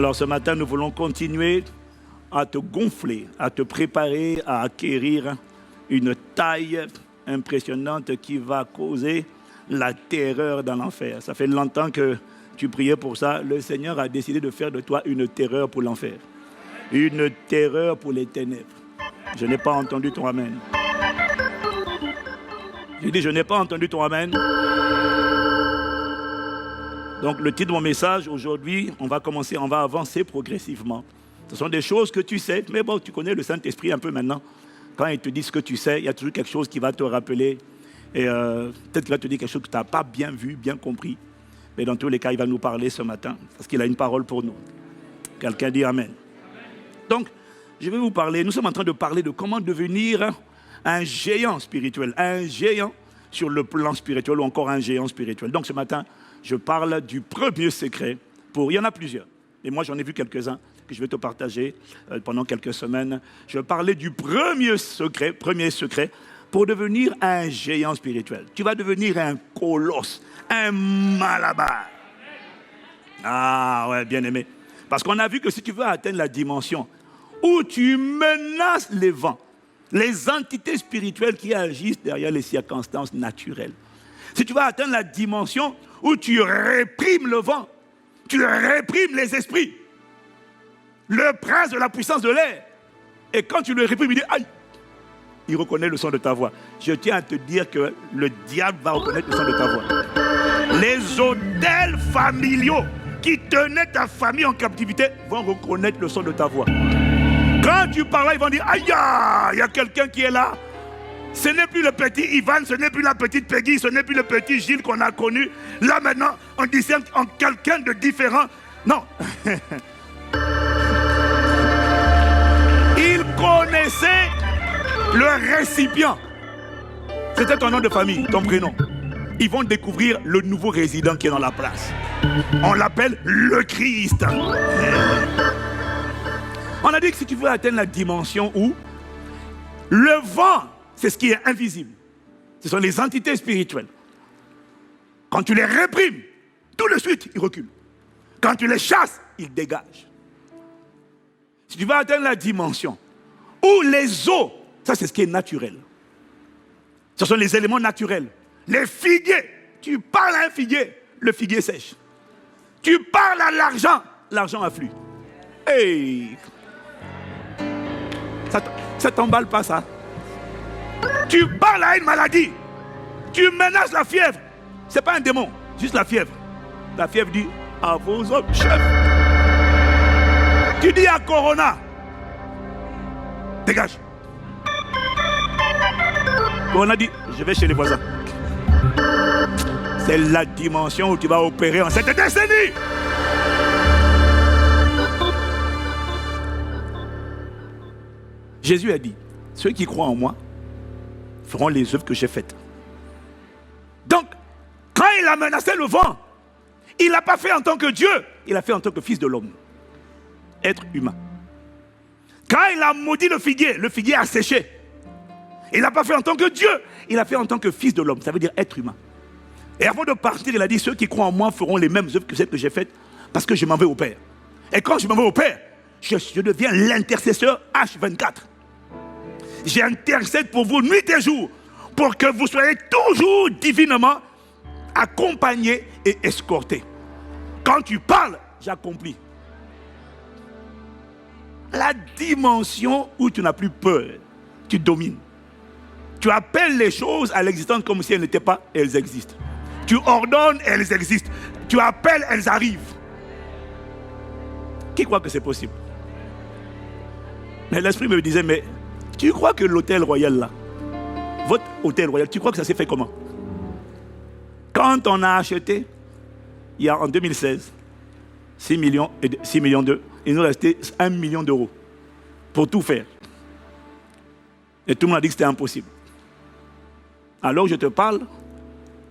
Alors ce matin, nous voulons continuer à te gonfler, à te préparer à acquérir une taille impressionnante qui va causer la terreur dans l'enfer. Ça fait longtemps que tu priais pour ça. Le Seigneur a décidé de faire de toi une terreur pour l'enfer. Une terreur pour les ténèbres. Je n'ai pas entendu ton amen. J'ai dit, je n'ai pas entendu ton amen. Donc le titre de mon message, aujourd'hui, on va avancer progressivement. Ce sont des choses que tu sais, mais bon, tu connais le Saint-Esprit un peu maintenant. Quand il te dit ce que tu sais, il y a toujours quelque chose qui va te rappeler. Et peut-être qu'il va te dire quelque chose que tu n'as pas bien vu, bien compris. Mais dans tous les cas, il va nous parler ce matin, parce qu'il a une parole pour nous. Quelqu'un dit Amen. Donc, je vais vous parler, nous sommes en train de parler de comment devenir un géant spirituel, un géant sur le plan spirituel ou encore un géant spirituel. Donc ce matin, je parle du premier secret. Il y en a plusieurs, et moi j'en ai vu quelques-uns que je vais te partager pendant quelques semaines. Je vais parler du premier secret pour devenir un géant spirituel. Tu vas devenir un colosse, un malabar. Ah ouais, bien aimé. Parce qu'on a vu que si tu veux atteindre la dimension où tu menaces les vents, les entités spirituelles qui agissent derrière les circonstances naturelles. Si tu vas atteindre la dimension où tu réprimes le vent, tu réprimes les esprits, le prince de la puissance de l'air, et quand tu le réprimes, il dit aïe, il reconnaît le son de ta voix. Je tiens à te dire que le diable va reconnaître le son de ta voix. Les autels familiaux qui tenaient ta famille en captivité vont reconnaître le son de ta voix. Quand tu parles, ils vont dire aïe, il y a quelqu'un qui est là. Ce n'est plus le petit Ivan, ce n'est plus la petite Peggy, ce n'est plus le petit Gilles qu'on a connu. Là maintenant, on discerne en quelqu'un de différent. Non. Il connaissait le récipient. C'était ton nom de famille, ton prénom. Ils vont découvrir le nouveau résident qui est dans la place. On l'appelle le Christ. On a dit que si tu veux atteindre la dimension où le vent, c'est ce qui est invisible. Ce sont les entités spirituelles. Quand tu les réprimes, tout de suite, ils reculent. Quand tu les chasses, ils dégagent. Si tu veux atteindre la dimension où les eaux, ça c'est ce qui est naturel. Ce sont les éléments naturels. Les figuiers, tu parles à un figuier, le figuier sèche. Tu parles à l'argent, l'argent afflue. Hey! Ça t'emballe pas ça? Tu parles à une maladie, tu menaces la fièvre. C'est pas un démon, juste la fièvre. La fièvre dit à vos hommes, chef. Tu dis à Corona, dégage. Corona dit, je vais chez les voisins. C'est la dimension où tu vas opérer en cette décennie. Jésus a dit, ceux qui croient en moi feront les œuvres que j'ai faites. Donc, quand il a menacé le vent, il ne l'a pas fait en tant que Dieu, il l'a fait en tant que fils de l'homme, être humain. Quand il a maudit le figuier a séché. Il ne l'a pas fait en tant que Dieu, il l'a fait en tant que fils de l'homme, ça veut dire être humain. Et avant de partir, il a dit, ceux qui croient en moi feront les mêmes œuvres que celles que j'ai faites, parce que je m'en vais au Père. Et quand je m'en vais au Père, je deviens l'intercesseur H24. J'intercède pour vous nuit et jour, pour que vous soyez toujours divinement accompagnés et escortés. Quand tu parles, j'accomplis. La dimension où tu n'as plus peur, tu domines. Tu appelles les choses à l'existence comme si elles n'étaient pas, elles existent. Tu ordonnes, elles existent. Tu appelles, elles arrivent. Qui croit que c'est possible? Mais l'esprit me disait, mais tu crois que l'hôtel royal là, votre hôtel royal, tu crois que ça s'est fait comment? Quand on a acheté, il y a en 2016, 6 millions d'euros, il nous restait 1 million d'euros pour tout faire. Et tout le monde a dit que c'était impossible. Alors je te parle,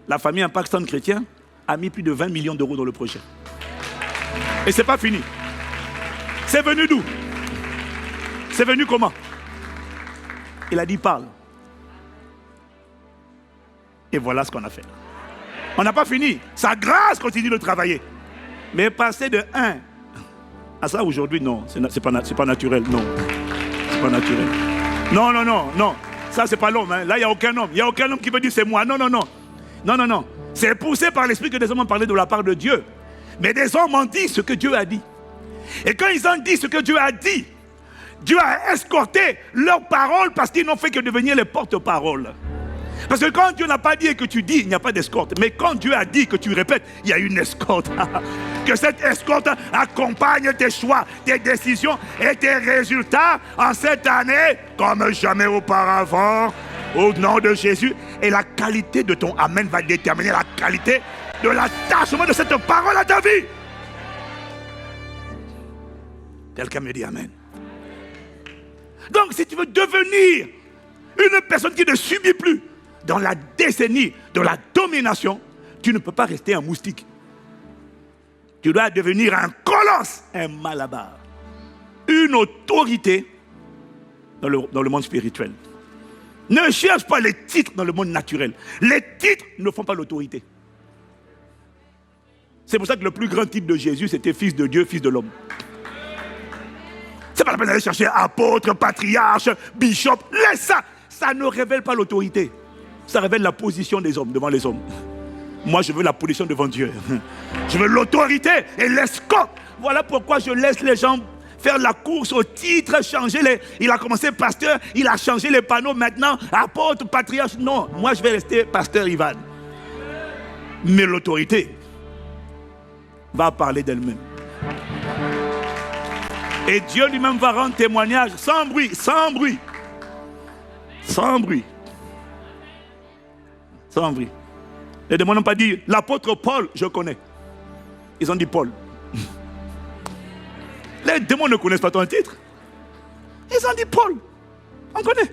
la famille Impact Centre Chrétien a mis plus de 20 millions d'euros dans le projet. Et ce n'est pas fini. C'est venu d'où? C'est venu comment? Il a dit parle. Et voilà ce qu'on a fait. On n'a pas fini. Sa grâce continue de travailler. Mais passer de 1 Ah ça, aujourd'hui, non. C'est pas naturel, non. C'est pas naturel. Non, non, non, non. Ça, c'est pas l'homme. Hein. Là, il n'y a aucun homme. Il n'y a aucun homme qui peut dire c'est moi. Non, non, non. Non, non, non. C'est poussé par l'esprit que des hommes ont parlé de la part de Dieu. Mais des hommes ont dit ce que Dieu a dit. Et quand ils ont dit ce que Dieu a dit, Dieu a escorté leurs paroles parce qu'ils n'ont fait que devenir les porte-paroles. Parce que quand Dieu n'a pas dit et que tu dis, il n'y a pas d'escorte. Mais quand Dieu a dit que tu répètes, il y a une escorte. Que cette escorte accompagne tes choix, tes décisions et tes résultats en cette année comme jamais auparavant. Au nom de Jésus. Et la qualité de ton Amen va déterminer la qualité de l'attachement de cette parole à ta vie. Quelqu'un me dit Amen. Donc si tu veux devenir une personne qui ne subit plus dans la décennie de la domination, tu ne peux pas rester un moustique. Tu dois devenir un colosse, un malabar. Une autorité dans le monde spirituel. Ne cherche pas les titres dans le monde naturel. Les titres ne font pas l'autorité. C'est pour ça que le plus grand titre de Jésus, c'était fils de Dieu, fils de l'homme. C'est pas la peine d'aller chercher apôtre, patriarche, bishop. Laisse ça. Ça ne révèle pas l'autorité. Ça révèle la position des hommes devant les hommes. Moi, je veux la position devant Dieu. Je veux l'autorité et l'escorte. Voilà pourquoi je laisse les gens faire la course au titre, changer les... Il a commencé pasteur, il a changé les panneaux maintenant, apôtre, patriarche. Non, moi je vais rester pasteur Ivan. Mais l'autorité va parler d'elle-même. Et Dieu lui-même va rendre témoignage sans bruit, sans bruit. Sans bruit. Sans bruit. Les démons n'ont pas dit, l'apôtre Paul, je connais. Ils ont dit Paul. Les démons ne connaissent pas ton titre. Ils ont dit Paul. On connaît.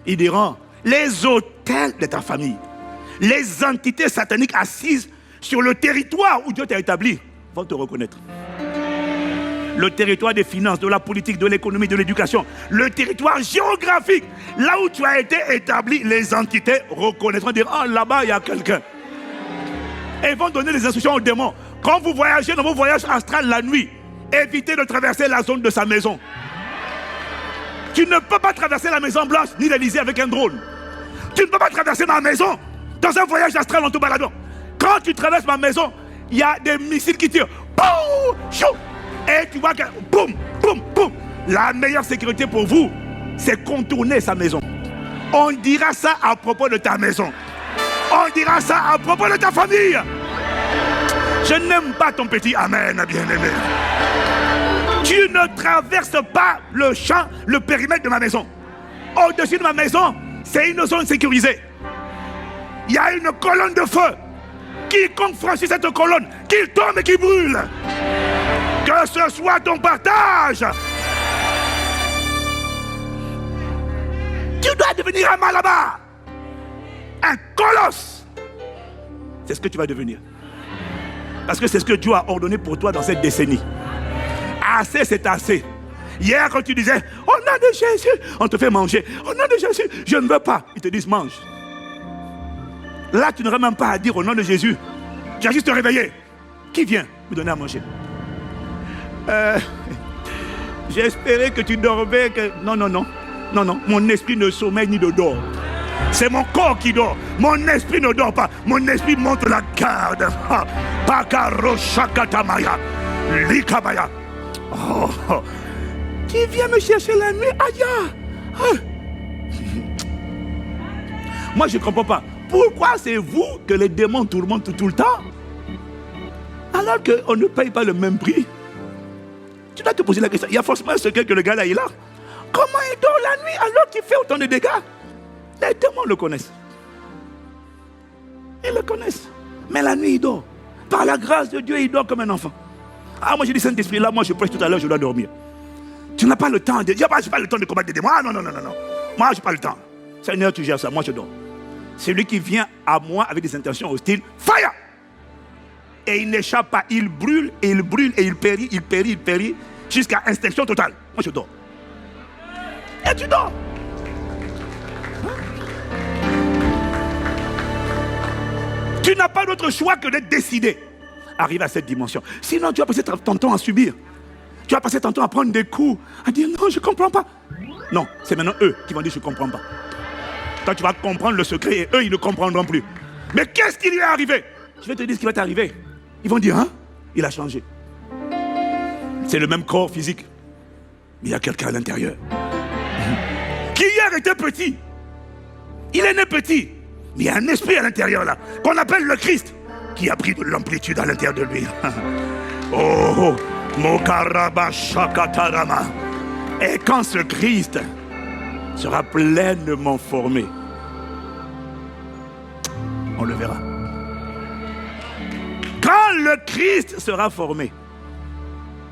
Ils diront, les autels de ta famille, les entités sataniques assises sur le territoire où Dieu t'a établi, vont te reconnaître. Le territoire des finances, de la politique, de l'économie, de l'éducation, le territoire géographique, là où tu as été établi, les entités reconnaîtront, dire, ah là-bas il y a quelqu'un. Et ils vont donner des instructions aux démons. Quand vous voyagez dans vos voyages astrales la nuit, évitez de traverser la zone de sa maison. Tu ne peux pas traverser la Maison Blanche ni l'Élysée avec un drone. Tu ne peux pas traverser ma maison dans un voyage astral en te baladant. Quand tu traverses ma maison, il y a des missiles qui tirent. Boum, chou. Et tu vois que boum, boum, boum. La meilleure sécurité pour vous, c'est contourner sa maison. On dira ça à propos de ta maison. On dira ça à propos de ta famille. Je n'aime pas ton petit amen, bien-aimé. Tu ne traverses pas le champ, le périmètre de ma maison. Au-dessus de ma maison, c'est une zone sécurisée. Il y a une colonne de feu. Quiconque franchit cette colonne, qu'il tombe et qu'il brûle. Que ce soit ton partage. Tu dois devenir un malabar. Un colosse. C'est ce que tu vas devenir. Parce que c'est ce que Dieu a ordonné pour toi dans cette décennie. Assez, c'est assez. Hier, quand tu disais, au nom de Jésus, on te fait manger. Au nom de Jésus, je ne veux pas. Ils te disent, mange. Là, tu n'aurais même pas à dire au nom de Jésus. Tu as juste te réveiller. Qui vient me donner à manger? J'ai espéré que tu dormais. Non, non, non. Non, non. Mon esprit ne sommeille ni ne dort. C'est mon corps qui dort. Mon esprit ne dort pas. Mon esprit monte la garde. Pakaroshakatamaya. Likabaya. Oh, oh. Qui vient me chercher la nuit? Aïe! Moi, je ne comprends pas. Pourquoi c'est vous que les démons tourmentent tout le temps? Alors qu'on ne paye pas le même prix. Tu dois te poser la question. Il y a forcément un secret que le gars là, il a. Comment il dort la nuit alors qu'il fait autant de dégâts? Les démons le connaissent. Ils le connaissent. Mais la nuit, il dort. Par la grâce de Dieu, il dort comme un enfant. Ah, moi, j'ai dit Saint-Esprit, là, moi, je prêche tout à l'heure, je dois dormir. Tu n'as pas le temps de... Je n'ai pas le temps de combattre des démons. Ah, non, non, non, non, non. Moi, je n'ai pas le temps. Seigneur, tu gères ça. Moi, je dors. Celui qui vient à moi avec des intentions hostiles, fire! Et il n'échappe pas. Il brûle, et il brûle, et il périt, jusqu'à extinction totale. Moi, je dors. Et tu dors. Tu n'as pas d'autre choix que d'être décidé. Arrive à cette dimension. Sinon, tu vas passer ton temps à subir. Tu as passé ton temps à prendre des coups, à dire non, je ne comprends pas. Non, c'est maintenant eux qui vont dire je ne comprends pas. Toi, tu vas comprendre le secret et eux, ils ne comprendront plus. Mais qu'est-ce qui lui est arrivé? Je vais te dire ce qui va t'arriver. Ils vont dire, hein, il a changé. C'est le même corps physique. Mais il y a quelqu'un à l'intérieur. Qui hier était petit. Il est né petit. Mais il y a un esprit à l'intérieur là, qu'on appelle le Christ, qui a pris de l'amplitude à l'intérieur de lui. Oh, Mokaraba Shakatarama. Et quand ce Christ sera pleinement formé, on le verra. Quand le Christ sera formé,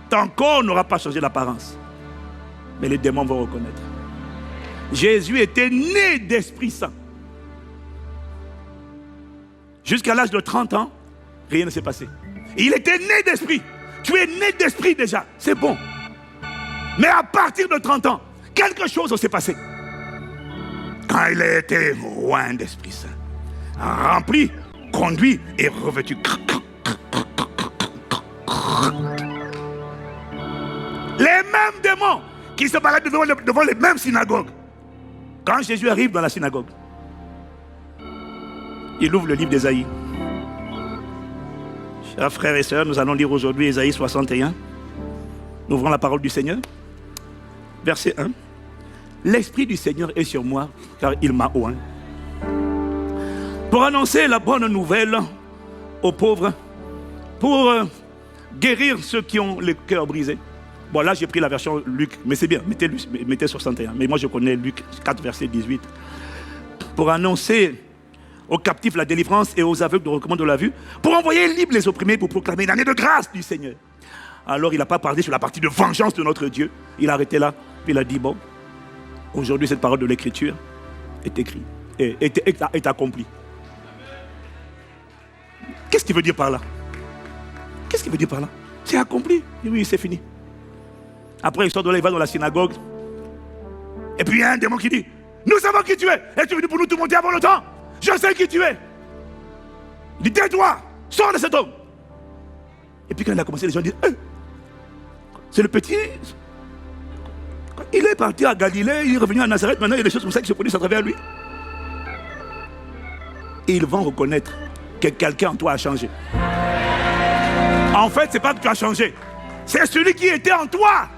ton corps n'aura pas changé d'apparence, mais les démons vont reconnaître. Jésus était né d'Esprit Saint. Jusqu'à l'âge de 30 ans, rien ne s'est passé. Il était né d'esprit. Tu es né d'esprit déjà, c'est bon. Mais à partir de 30 ans, quelque chose s'est passé. Quand il a été loin d'Esprit Saint, rempli, conduit et revêtu. Les mêmes démons qui se baladent devant les mêmes synagogues. Quand Jésus arrive dans la synagogue, il ouvre le livre d'Ésaïe. Chers frères et sœurs, nous allons lire aujourd'hui Ésaïe 61. Nous ouvrons la parole du Seigneur. Verset 1. L'Esprit du Seigneur est sur moi, car il m'a oint. Pour annoncer la bonne nouvelle aux pauvres, pour guérir ceux qui ont le cœur brisé. Bon, là, j'ai pris la version Luc, mais c'est bien, mettez 61. Mais moi, je connais Luc 4, verset 18. Pour annoncer aux captifs la délivrance et aux aveugles de recommande de la vue, pour envoyer libres les opprimés, pour proclamer une année de grâce du Seigneur. Alors, il n'a pas parlé sur la partie de vengeance de notre Dieu. Il a arrêté là, puis il a dit, bon, aujourd'hui, cette parole de l'Écriture est écrite, est accomplie. Qu'est-ce qu'il veut dire par là? Qu'est-ce qu'il veut dire par là? C'est accompli. Et oui, c'est fini. Après, il sort de là, il va dans la synagogue. Et puis, il y a un démon qui dit, nous savons qui tu es. Et tu es venu pour nous tout monter avant le temps. Je sais qui tu es. Il dit, tais-toi, sors de cet homme. Et puis quand il a commencé, les gens disent, c'est le petit. Il est parti à Galilée, il est revenu à Nazareth, maintenant il y a des choses comme ça qui se produisent à travers lui. Et ils vont reconnaître que quelqu'un en toi a changé. En fait, c'est pas que tu as changé, c'est celui qui était en toi.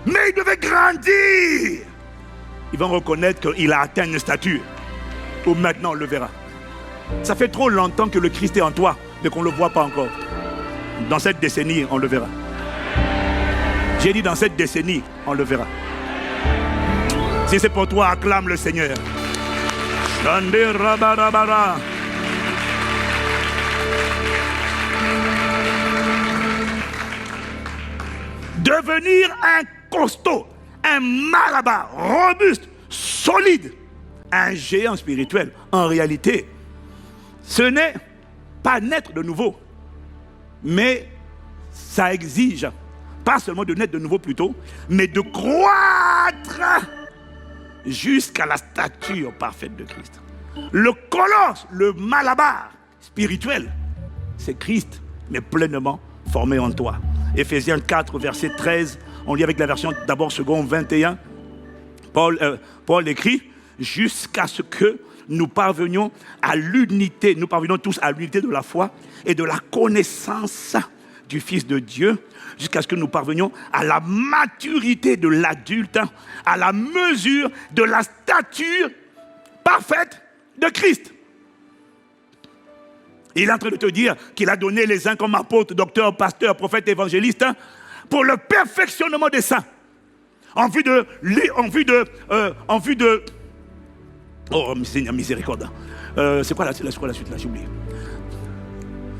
Mais il devait grandir. Ils vont reconnaître qu'il a atteint une stature où maintenant on le verra. Ça fait trop longtemps que le Christ est en toi, mais qu'on ne le voit pas encore. Dans cette décennie, on le verra. J'ai dit dans cette décennie, on le verra. Si c'est pour toi, acclame le Seigneur. Devenir un costaud, un malabar, robuste, solide, un géant spirituel. En réalité, ce n'est pas naître de nouveau, mais ça exige, pas seulement de naître de nouveau plutôt, mais de croître jusqu'à la stature parfaite de Christ. Le colosse, le malabar spirituel, c'est Christ, mais pleinement formé en toi. Éphésiens 4, verset 13, on lit avec la version d'abord seconde 21. Paul écrit, jusqu'à ce que nous parvenions à l'unité, nous parvenions tous à l'unité de la foi et de la connaissance du Fils de Dieu, jusqu'à ce que nous parvenions à la maturité de l'adulte, à la mesure de la stature parfaite de Christ. Il est en train de te dire qu'il a donné les uns comme apôtres, docteurs, pasteurs, prophètes, évangélistes, pour le perfectionnement des saints, en vue de oh, Seigneur, miséricorde. C'est quoi la suite là? J'ai oublié.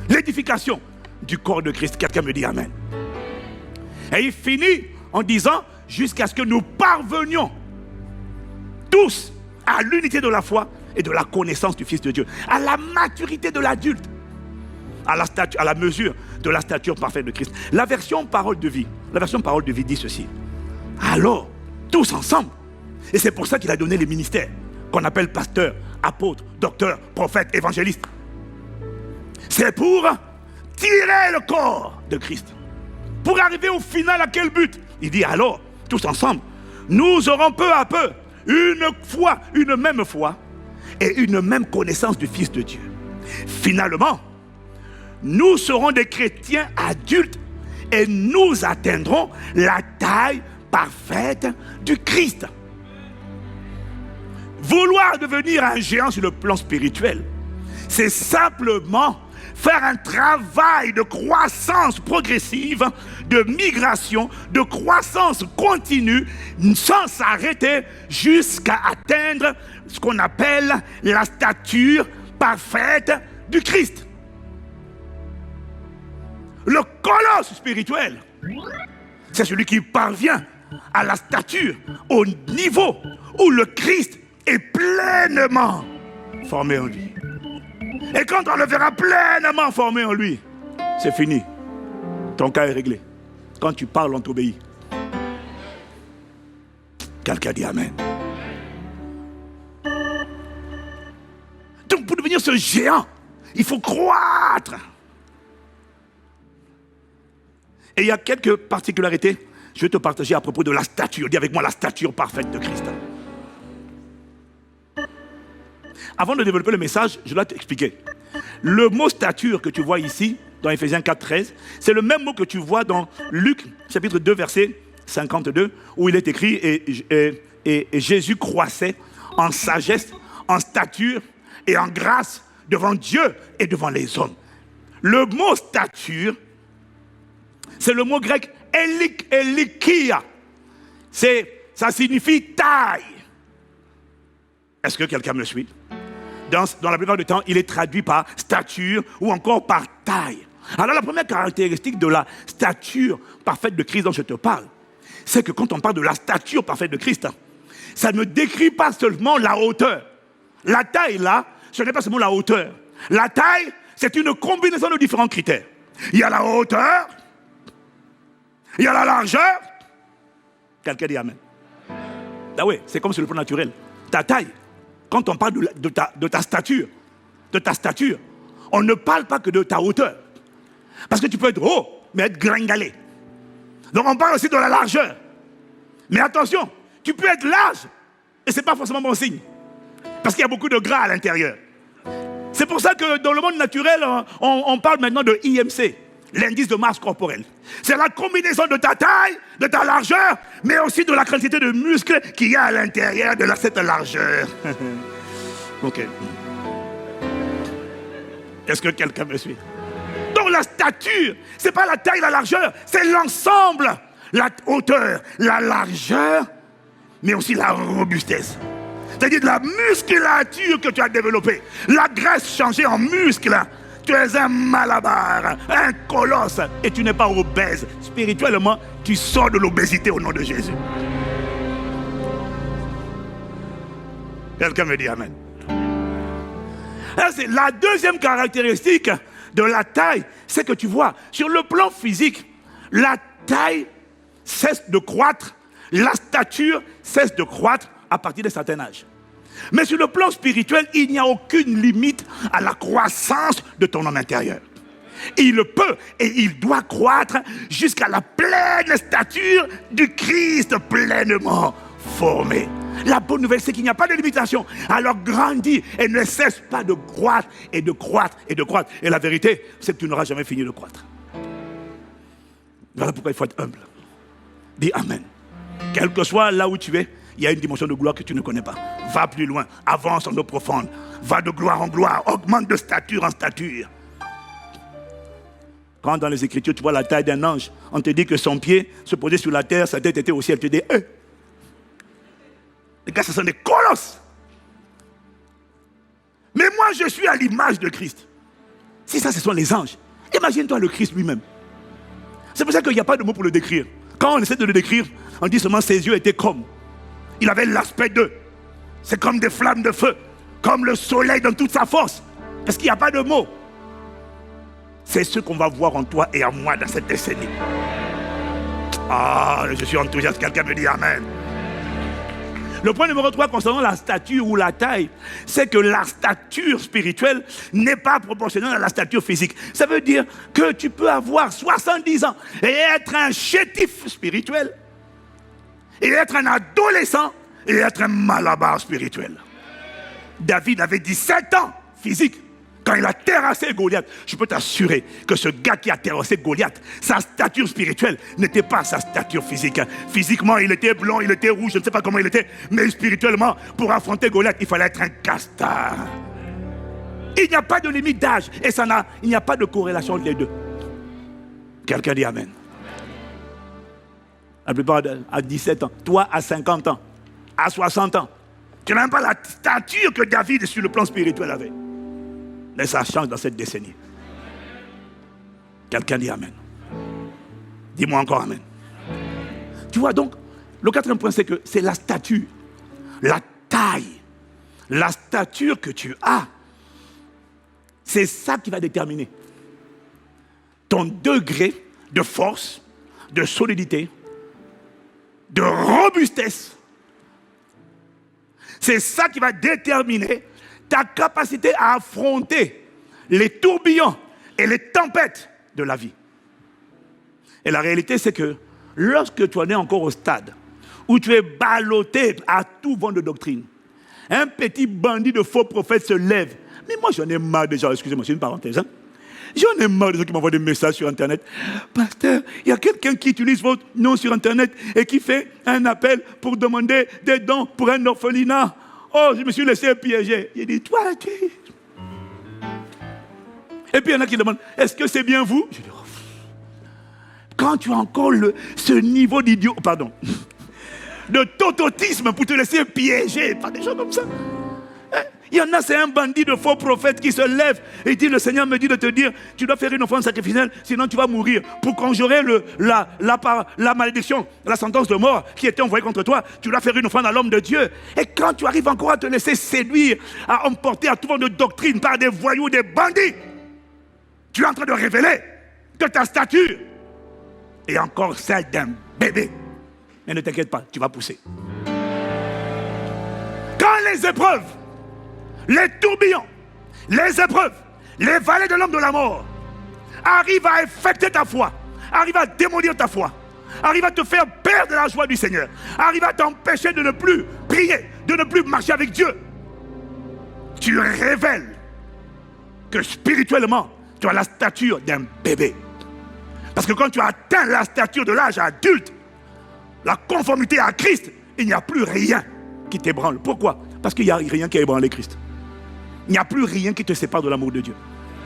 L'édification du corps de Christ. Quelqu'un me dit Amen. Et il finit en disant, jusqu'à ce que nous parvenions tous à l'unité de la foi et de la connaissance du Fils de Dieu, à la maturité de l'adulte, à la mesure de la stature parfaite de Christ. La version parole de vie dit ceci. Alors, tous ensemble, et c'est pour ça qu'il a donné les ministères qu'on appelle pasteurs, apôtres, docteurs, prophètes, évangélistes. C'est pour tirer le corps de Christ. Pour arriver au final, à quel but? Il dit alors, tous ensemble, nous aurons peu à peu une foi, une même foi et une même connaissance du Fils de Dieu. Finalement, nous serons des chrétiens adultes et nous atteindrons la taille parfaite du Christ. Vouloir devenir un géant sur le plan spirituel, c'est simplement faire un travail de croissance progressive, de migration, de croissance continue, sans s'arrêter jusqu'à atteindre ce qu'on appelle la stature parfaite du Christ. Le colosse spirituel, c'est celui qui parvient à la stature, au niveau où le Christ est pleinement formé en lui. Et quand on le verra pleinement formé en lui, c'est fini. Ton cas est réglé. Quand tu parles, on t'obéit. Quelqu'un dit Amen. Donc pour devenir ce géant, il faut croître. Et il y a quelques particularités. Je vais te partager à propos de la stature. Dis avec moi la stature parfaite de Christ. Avant de développer le message, je dois t'expliquer. Le mot stature que tu vois ici, dans Ephésiens 4:13, c'est le même mot que tu vois dans Luc, chapitre 2, verset 52, où il est écrit et Jésus croissait en sagesse, en stature et en grâce devant Dieu et devant les hommes. Le mot stature, c'est le mot grec elikia. Ça signifie taille. Est-ce que quelqu'un me suit? Dans la plupart du temps, il est traduit par stature ou encore par taille. Alors la première caractéristique de la stature parfaite de Christ dont je te parle, c'est que quand on parle de la stature parfaite de Christ, ça ne décrit pas seulement la hauteur. La taille là, ce n'est pas seulement la hauteur. La taille, c'est une combinaison de différents critères. Il y a la hauteur, il y a la largeur. Quelqu'un dit Amen. Ah oui, c'est comme sur le plan naturel. Ta taille. Quand on parle de ta stature, on ne parle pas que de ta hauteur. Parce que tu peux être haut, mais être gringalé. Donc on parle aussi de la largeur. Mais attention, tu peux être large, et ce n'est pas forcément bon signe. Parce qu'il y a beaucoup de gras à l'intérieur. C'est pour ça que dans le monde naturel, on parle maintenant de IMC, l'indice de masse corporelle. C'est la combinaison de ta taille, de ta largeur, mais aussi de la quantité de muscles qu'il y a à l'intérieur de cette largeur. Ok. Est-ce que quelqu'un me suit? Donc la stature, ce n'est pas la taille, la largeur, c'est l'ensemble. La hauteur, la largeur, mais aussi la robustesse. C'est-à-dire de la musculature que tu as développée. La graisse changée en muscle. Tu es un malabar, un colosse, et tu n'es pas obèse. Spirituellement, tu sors de l'obésité au nom de Jésus. Quelqu'un me dit Amen. C'est la deuxième caractéristique de la taille, c'est que tu vois, sur le plan physique, la taille cesse de croître, la stature cesse de croître à partir d'un certain âge. Mais sur le plan spirituel, il n'y a aucune limite à la croissance de ton homme intérieur. Il peut et il doit croître jusqu'à la pleine stature du Christ pleinement formé. La bonne nouvelle, c'est qu'il n'y a pas de limitation. Alors grandis et ne cesse pas de croître et de croître et de croître. Et la vérité, c'est que tu n'auras jamais fini de croître. Voilà pourquoi il faut être humble. Dis Amen. Quel que soit là où tu es, il y a une dimension de gloire que tu ne connais pas. Va plus loin, avance en eau profonde. Va de gloire en gloire, augmente de stature en stature. Quand dans les Écritures, tu vois la taille d'un ange, on te dit que son pied se posait sur la terre, sa tête était au ciel. Tu te dis, les gars, ce sont des colosses. Mais moi, je suis à l'image de Christ. Si ça, ce sont les anges, imagine-toi le Christ lui-même. C'est pour ça qu'il n'y a pas de mots pour le décrire. Quand on essaie de le décrire, on dit seulement ses yeux étaient comme. Il avait l'aspect d'eux. C'est comme des flammes de feu, comme le soleil dans toute sa force. Parce qu'il n'y a pas de mots. C'est ce qu'on va voir en toi et en moi dans cette décennie. Ah, je suis enthousiaste, quelqu'un me dit Amen. Le point numéro 3 concernant la stature ou la taille, c'est que la stature spirituelle n'est pas proportionnelle à la stature physique. Ça veut dire que tu peux avoir 70 ans et être un chétif spirituel, et être un adolescent et être un malabar spirituel. David avait 17 ans physique quand il a terrassé Goliath. Je peux t'assurer que ce gars qui a terrassé Goliath, sa stature spirituelle n'était pas sa stature physique. Physiquement, il était blanc, il était rouge, je ne sais pas comment il était, mais spirituellement, pour affronter Goliath, il fallait être un castard. Il n'y a pas de limite d'âge et il n'y a pas de corrélation entre les deux. Quelqu'un dit Amen. La plupart à 17 ans, toi à 50 ans, à 60 ans, tu n'as même pas la stature que David sur le plan spirituel avait. Mais ça change dans cette décennie. Quelqu'un dit Amen. Dis-moi encore Amen. Tu vois donc, le quatrième point, c'est que c'est la stature, la taille, la stature que tu as. C'est ça qui va déterminer ton degré de force, de solidité, de robustesse. C'est ça qui va déterminer ta capacité à affronter les tourbillons et les tempêtes de la vie. Et la réalité, c'est que lorsque tu en es encore au stade où tu es ballotté à tout vent de doctrine, un petit bandit de faux prophètes se lève. Mais moi, j'en ai marre des gens, excusez-moi, c'est une parenthèse. J'en ai marre des gens qui m'envoient des messages sur Internet. Pasteur, il y a quelqu'un qui utilise votre nom sur Internet et qui fait un appel pour demander des dons pour un orphelinat. Oh, je me suis laissé piéger. Il dit, toi, tu... Et puis il y en a qui demandent, est-ce que c'est bien vous? Je dis, oh. Quand tu as encore ce niveau d'idiot, pardon, de tototisme pour te laisser piéger, pas des gens comme ça. Il y en a, c'est un bandit de faux prophète qui se lève et dit, le Seigneur me dit de te dire, tu dois faire une offrande sacrificielle, sinon tu vas mourir. Pour conjurer la malédiction, la sentence de mort qui était envoyée contre toi, tu dois faire une offrande à l'homme de Dieu. Et quand tu arrives encore à te laisser séduire, à emporter à tout vent de doctrine par des voyous, des bandits, tu es en train de révéler que ta stature est encore celle d'un bébé. Mais ne t'inquiète pas, tu vas pousser. Quand les épreuves, les tourbillons, les épreuves, les vallées de l'homme de la mort arrivent à affecter ta foi, arrivent à démolir ta foi, arrivent à te faire perdre la joie du Seigneur, arrivent à t'empêcher de ne plus prier, de ne plus marcher avec Dieu. Tu révèles que spirituellement, tu as la stature d'un bébé. Parce que quand tu as atteint la stature de l'âge adulte, la conformité à Christ, il n'y a plus rien qui t'ébranle. Pourquoi? Parce qu'il n'y a rien qui a ébranlé Christ. Il n'y a plus rien qui te sépare de l'amour de Dieu.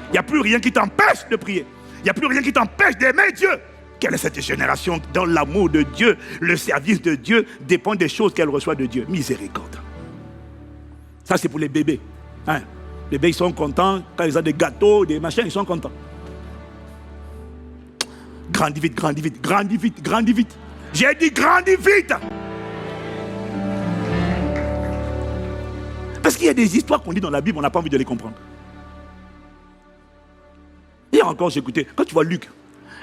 Il n'y a plus rien qui t'empêche de prier. Il n'y a plus rien qui t'empêche d'aimer Dieu. Quelle est cette génération dans l'amour de Dieu? Le service de Dieu dépend des choses qu'elle reçoit de Dieu. Miséricorde. Ça, c'est pour les bébés. Hein? Les bébés, ils sont contents. Quand ils ont des gâteaux, des machins, ils sont contents. Grandis vite, grandis vite, grandis vite, grandis vite. J'ai dit grandis vite. Parce qu'il y a des histoires qu'on lit dans la Bible, on n'a pas envie de les comprendre. Hier encore, j'écoutais, quand tu vois Luc,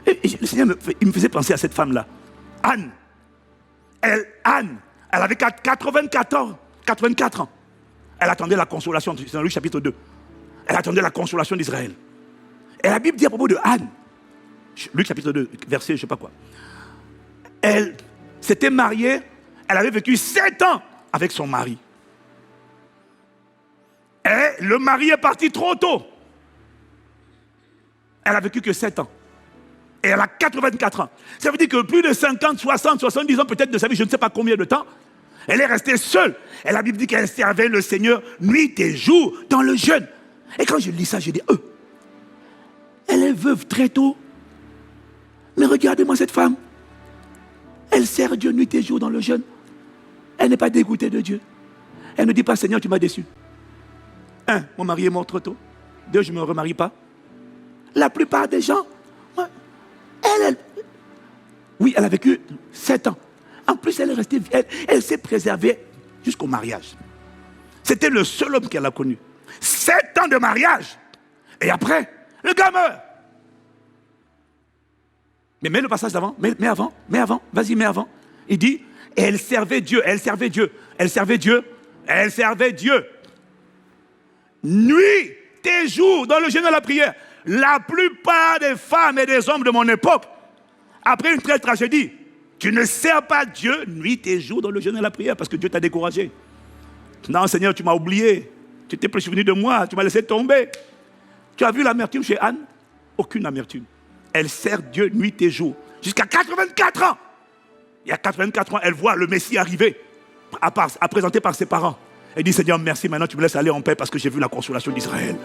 le Seigneur il me faisait penser à cette femme-là. Anne. Elle avait 84 ans. Elle attendait la consolation, c'est dans Luc chapitre 2. Elle attendait la consolation d'Israël. Et la Bible dit à propos de Anne, Luc chapitre 2, verset je ne sais pas quoi. Elle s'était mariée, elle avait vécu 7 ans avec son mari. Et le mari est parti trop tôt. Elle a vécu que 7 ans. Et elle a 84 ans. Ça veut dire que plus de 50, 60, 70 ans peut-être de sa vie, je ne sais pas combien de temps, elle est restée seule. Et la Bible dit qu'elle servait le Seigneur nuit et jour dans le jeûne. Et quand je lis ça, je dis, elle est veuve très tôt. Mais regardez-moi cette femme. Elle sert Dieu nuit et jour dans le jeûne. Elle n'est pas dégoûtée de Dieu. Elle ne dit pas, Seigneur, tu m'as déçu. 1, mon mari est mort trop tôt. 2, je ne me remarie pas. La plupart des gens, oui, elle a vécu 7 ans. En plus, elle est restée, elle s'est préservée jusqu'au mariage. C'était le seul homme qu'elle a connu. 7 ans de mariage. Et après, le gars meurt. Mais mets le passage d'avant, mets avant, vas-y, mets avant. Il dit, et elle servait Dieu, elle servait Dieu, elle servait Dieu, elle servait Dieu. Nuit et jour dans le jeûne et la prière. La plupart des femmes et des hommes de mon époque, après une telle tragédie, tu ne sers pas Dieu nuit et jour dans le jeûne et la prière parce que Dieu t'a découragé. Non, Seigneur, tu m'as oublié. Tu t'es plus souvenu de moi, tu m'as laissé tomber. Tu as vu l'amertume chez Anne? Aucune amertume. Elle sert Dieu nuit et jour. Jusqu'à 84 ans. Il y a 84 ans, elle voit le Messie arriver, à présenter par ses parents. Elle dit, Seigneur, merci, maintenant tu me laisses aller en paix parce que j'ai vu la consolation d'Israël.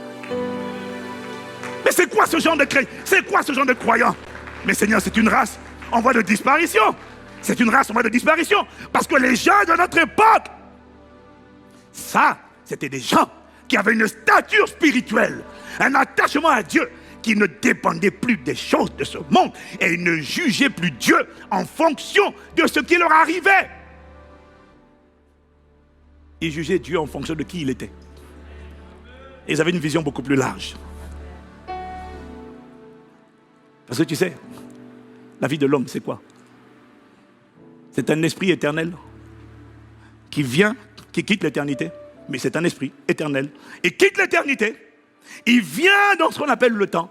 Mais c'est quoi ce genre de chrétien? C'est quoi ce genre de croyant? Mais Seigneur, c'est une race en voie de disparition. C'est une race en voie de disparition. Parce que les gens de notre époque, ça, c'était des gens qui avaient une stature spirituelle, un attachement à Dieu, qui ne dépendait plus des choses de ce monde et ne jugeaient plus Dieu en fonction de ce qui leur arrivait. Ils jugeaient Dieu en fonction de qui il était. Et ils avaient une vision beaucoup plus large. Parce que tu sais, la vie de l'homme, c'est quoi? C'est un esprit éternel qui vient, qui quitte l'éternité. Mais c'est un esprit éternel. Et quitte l'éternité. Il vient dans ce qu'on appelle le temps.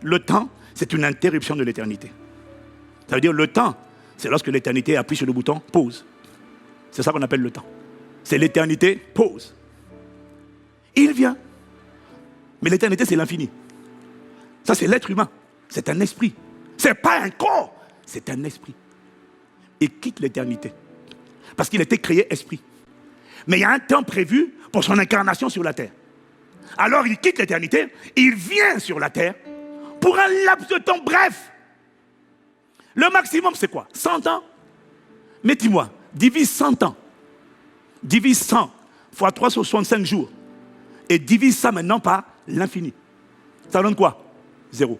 Le temps, c'est une interruption de l'éternité. Ça veut dire le temps, c'est lorsque l'éternité appuie sur le bouton pause. C'est ça qu'on appelle le temps. C'est l'éternité pause. Il vient. Mais l'éternité, c'est l'infini. Ça, c'est l'être humain. C'est un esprit. C'est pas un corps, c'est un esprit. Il quitte l'éternité. Parce qu'il était créé esprit. Mais il y a un temps prévu pour son incarnation sur la terre. Alors il quitte l'éternité, il vient sur la terre pour un laps de temps bref. Le maximum c'est quoi? 100 ans? Mais dis-moi, divise 100 ans. Divise 100 fois 365 jours. Et divise ça maintenant par l'infini. Ça donne quoi? 0.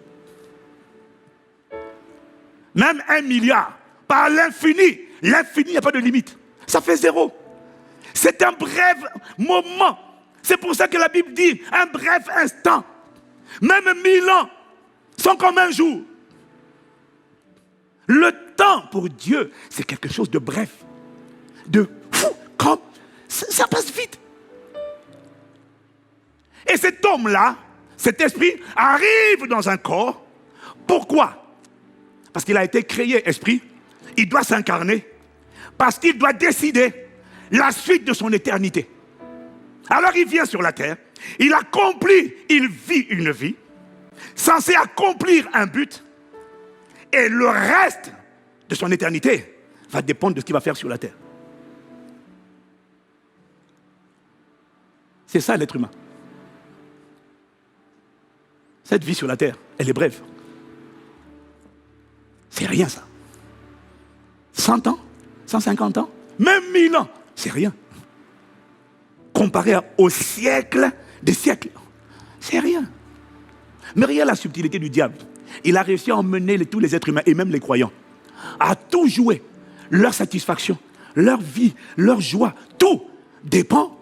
Même 1 milliard par l'infini. L'infini, il n'y a pas de limite. Ça fait 0. C'est un bref moment. C'est pour ça que la Bible dit un bref instant. Même 1000 ans sont comme un jour. Le temps pour Dieu, c'est quelque chose de bref. De fou, comme ça passe vite. Et cet homme-là, cet esprit, arrive dans un corps. Pourquoi? Parce qu'il a été créé esprit. Il doit s'incarner. Parce qu'il doit décider la suite de son éternité. Alors il vient sur la terre, il accomplit, il vit une vie, censé accomplir un but, et le reste de son éternité va dépendre de ce qu'il va faire sur la terre. C'est ça l'être humain. Cette vie sur la terre, elle est brève. C'est rien ça. 100 ans, 150 ans, même 1000 ans, c'est rien. Comparé au siècle des siècles, c'est rien. Mais regarde la subtilité du diable. Il a réussi à emmener tous les êtres humains, et même les croyants, à tout jouer. Leur satisfaction, leur vie, leur joie, tout dépend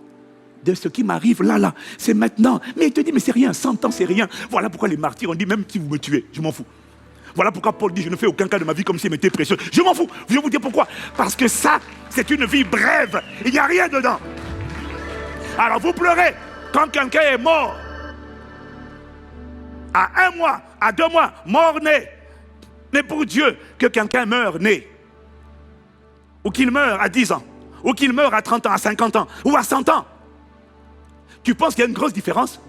de ce qui m'arrive là. C'est maintenant. Mais il te dit, mais c'est rien, 100 ans, c'est rien. Voilà pourquoi les martyrs ont dit, même si vous me tuez, je m'en fous. Voilà pourquoi Paul dit, je ne fais aucun cas de ma vie comme si elle m'était précieuse. Je m'en fous. Je vais vous dire pourquoi. Parce que ça, c'est une vie brève. Il n'y a rien dedans. Alors vous pleurez quand quelqu'un est mort. À 1 mois, à 2 mois, mort-né. Mais pour Dieu, que quelqu'un meure né, ou qu'il meure à 10 ans, ou qu'il meure à 30 ans, à 50 ans, ou à 100 ans, tu penses qu'il y a une grosse différence?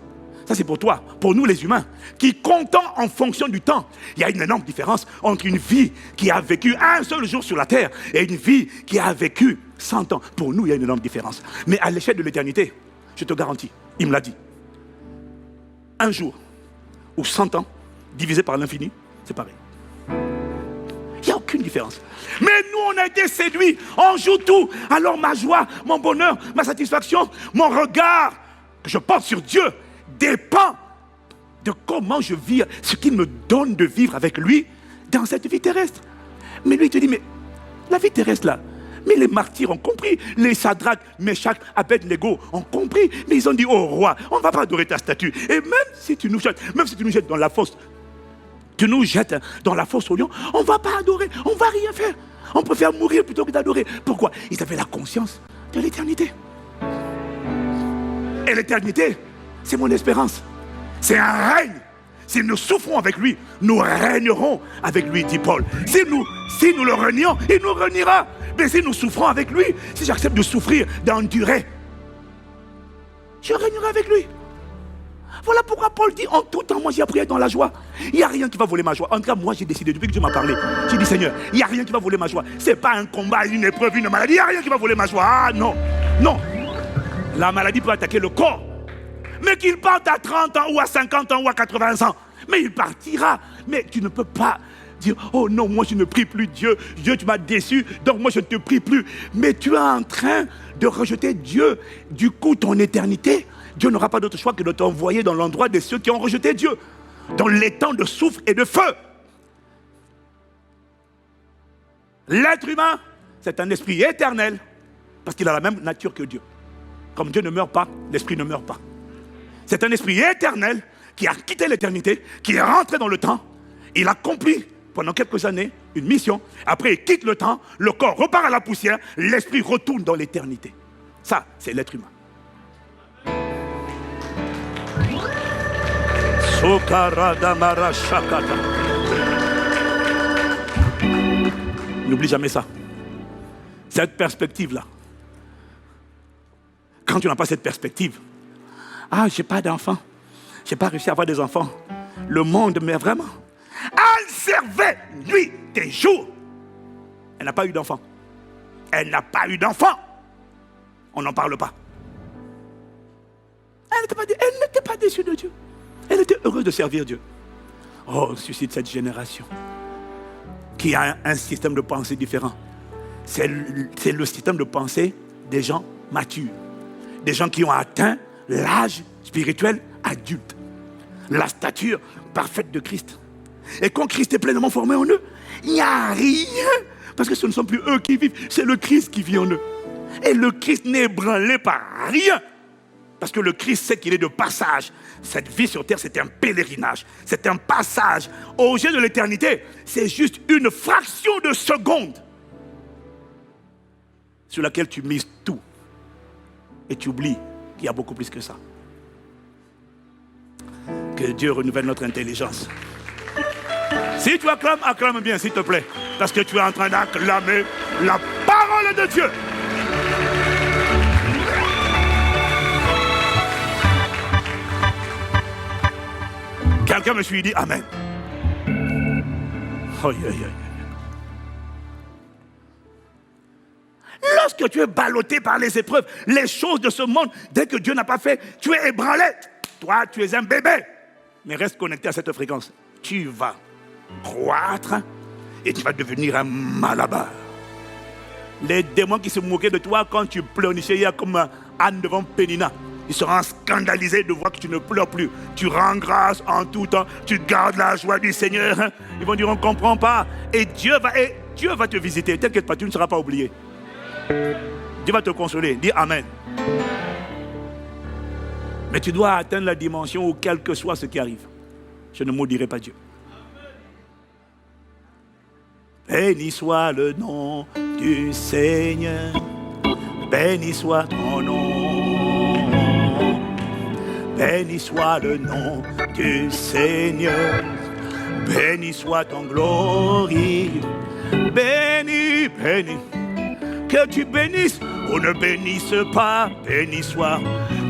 Ça c'est pour toi, pour nous les humains, qui comptons en fonction du temps. Il y a une énorme différence entre une vie qui a vécu un seul jour sur la terre et une vie qui a vécu 100 ans. Pour nous, il y a une énorme différence. Mais à l'échelle de l'éternité, je te garantis, il me l'a dit, un jour ou 100 ans divisé par l'infini, c'est pareil. Il n'y a aucune différence. Mais nous, on a été séduits, on joue tout. Alors ma joie, mon bonheur, ma satisfaction, mon regard que je porte sur Dieu dépend de comment je vis, ce qu'il me donne de vivre avec lui dans cette vie terrestre. Mais lui, il te dit, mais la vie terrestre là, mais les martyrs ont compris, les Shadrach, Meshach, Abednego ont compris, mais ils ont dit, oh roi, on ne va pas adorer ta statue. Et même si tu nous jettes dans la fosse, tu nous jettes dans la fosse au lion, on ne va pas adorer, on ne va rien faire. On préfère mourir plutôt que d'adorer. Pourquoi? Ils avaient la conscience de l'éternité. Et l'éternité, c'est mon espérance. C'est un règne. Si nous souffrons avec lui, nous régnerons avec lui, dit Paul. Si nous le renions, il nous reniera. Mais si nous souffrons avec lui, si j'accepte de souffrir, d'endurer, je régnerai avec lui. Voilà pourquoi Paul dit, en tout temps, moi j'ai appris à être dans la joie. Il n'y a rien qui va voler ma joie. En tout cas, moi j'ai décidé, depuis que Dieu m'a parlé, j'ai dit, Seigneur, il n'y a rien qui va voler ma joie. Ce n'est pas un combat, une épreuve, une maladie. Il n'y a rien qui va voler ma joie. Ah non, non. La maladie peut attaquer le corps. Mais qu'il parte à 30 ans ou à 50 ans ou à 80 ans. Mais il partira. Mais tu ne peux pas dire, oh non, moi je ne prie plus Dieu. Dieu, tu m'as déçu, donc moi je ne te prie plus. Mais tu es en train de rejeter Dieu. Du coup, ton éternité, Dieu n'aura pas d'autre choix que de t'envoyer dans l'endroit de ceux qui ont rejeté Dieu. Dans les temps de souffle et de feu. L'être humain, c'est un esprit éternel. Parce qu'il a la même nature que Dieu. Comme Dieu ne meurt pas, l'esprit ne meurt pas. C'est un esprit éternel qui a quitté l'éternité, qui est rentré dans le temps. Il accomplit pendant quelques années une mission. Après, il quitte le temps, le corps repart à la poussière, l'esprit retourne dans l'éternité. Ça, c'est l'être humain. N'oublie jamais ça. Cette perspective-là. Quand tu n'as pas cette perspective, ah, j'ai pas d'enfants, j'ai pas réussi à avoir des enfants. Le monde, mais vraiment, elle servait nuit et jour. Elle n'a pas eu d'enfant. Elle n'a pas eu d'enfant. On n'en parle pas. Elle n'était pas déçue de Dieu. Elle était heureuse de servir Dieu. Oh, suscite cette génération qui a un système de pensée différent. C'est le système de pensée des gens matures. Des gens qui ont atteint l'âge spirituel adulte. La stature parfaite de Christ. Et quand Christ est pleinement formé en eux, il n'y a rien. Parce que ce ne sont plus eux qui vivent, c'est le Christ qui vit en eux. Et le Christ n'est ébranlé par rien. Parce que le Christ sait qu'il est de passage. Cette vie sur terre, c'est un pèlerinage. C'est un passage. Au jeu de l'éternité, c'est juste une fraction de seconde sur laquelle tu mises tout. Et tu oublies qu'il y a beaucoup plus que ça. Que Dieu renouvelle notre intelligence. Si tu acclames, acclame bien, s'il te plaît. Parce que tu es en train d'acclamer la parole de Dieu. Quelqu'un me suit et dit Amen. Oh, yeah, yeah. Lorsque tu es ballotté par les épreuves, les choses de ce monde, dès que Dieu n'a pas fait, tu es ébranlé. Toi, tu es un bébé. Mais reste connecté à cette fréquence. Tu vas croître et tu vas devenir un malabar. Les démons qui se moquaient de toi quand tu pleurnichais hier comme Anne devant Pénina, ils seront scandalisés de voir que tu ne pleures plus. Tu rends grâce en tout temps. Tu gardes la joie du Seigneur. Ils vont dire on ne comprend pas. Et Dieu va te visiter. T'inquiète pas, tu ne seras pas oublié. Dieu va te consoler. Dis Amen. Mais tu dois atteindre la dimension où quel que soit ce qui arrive, je ne maudirai pas Dieu. Béni soit le nom du Seigneur. Béni soit ton nom. Béni soit le nom du Seigneur. Béni soit ton glorie. Béni, béni. Que tu bénisses ou ne bénisses pas, béni soit.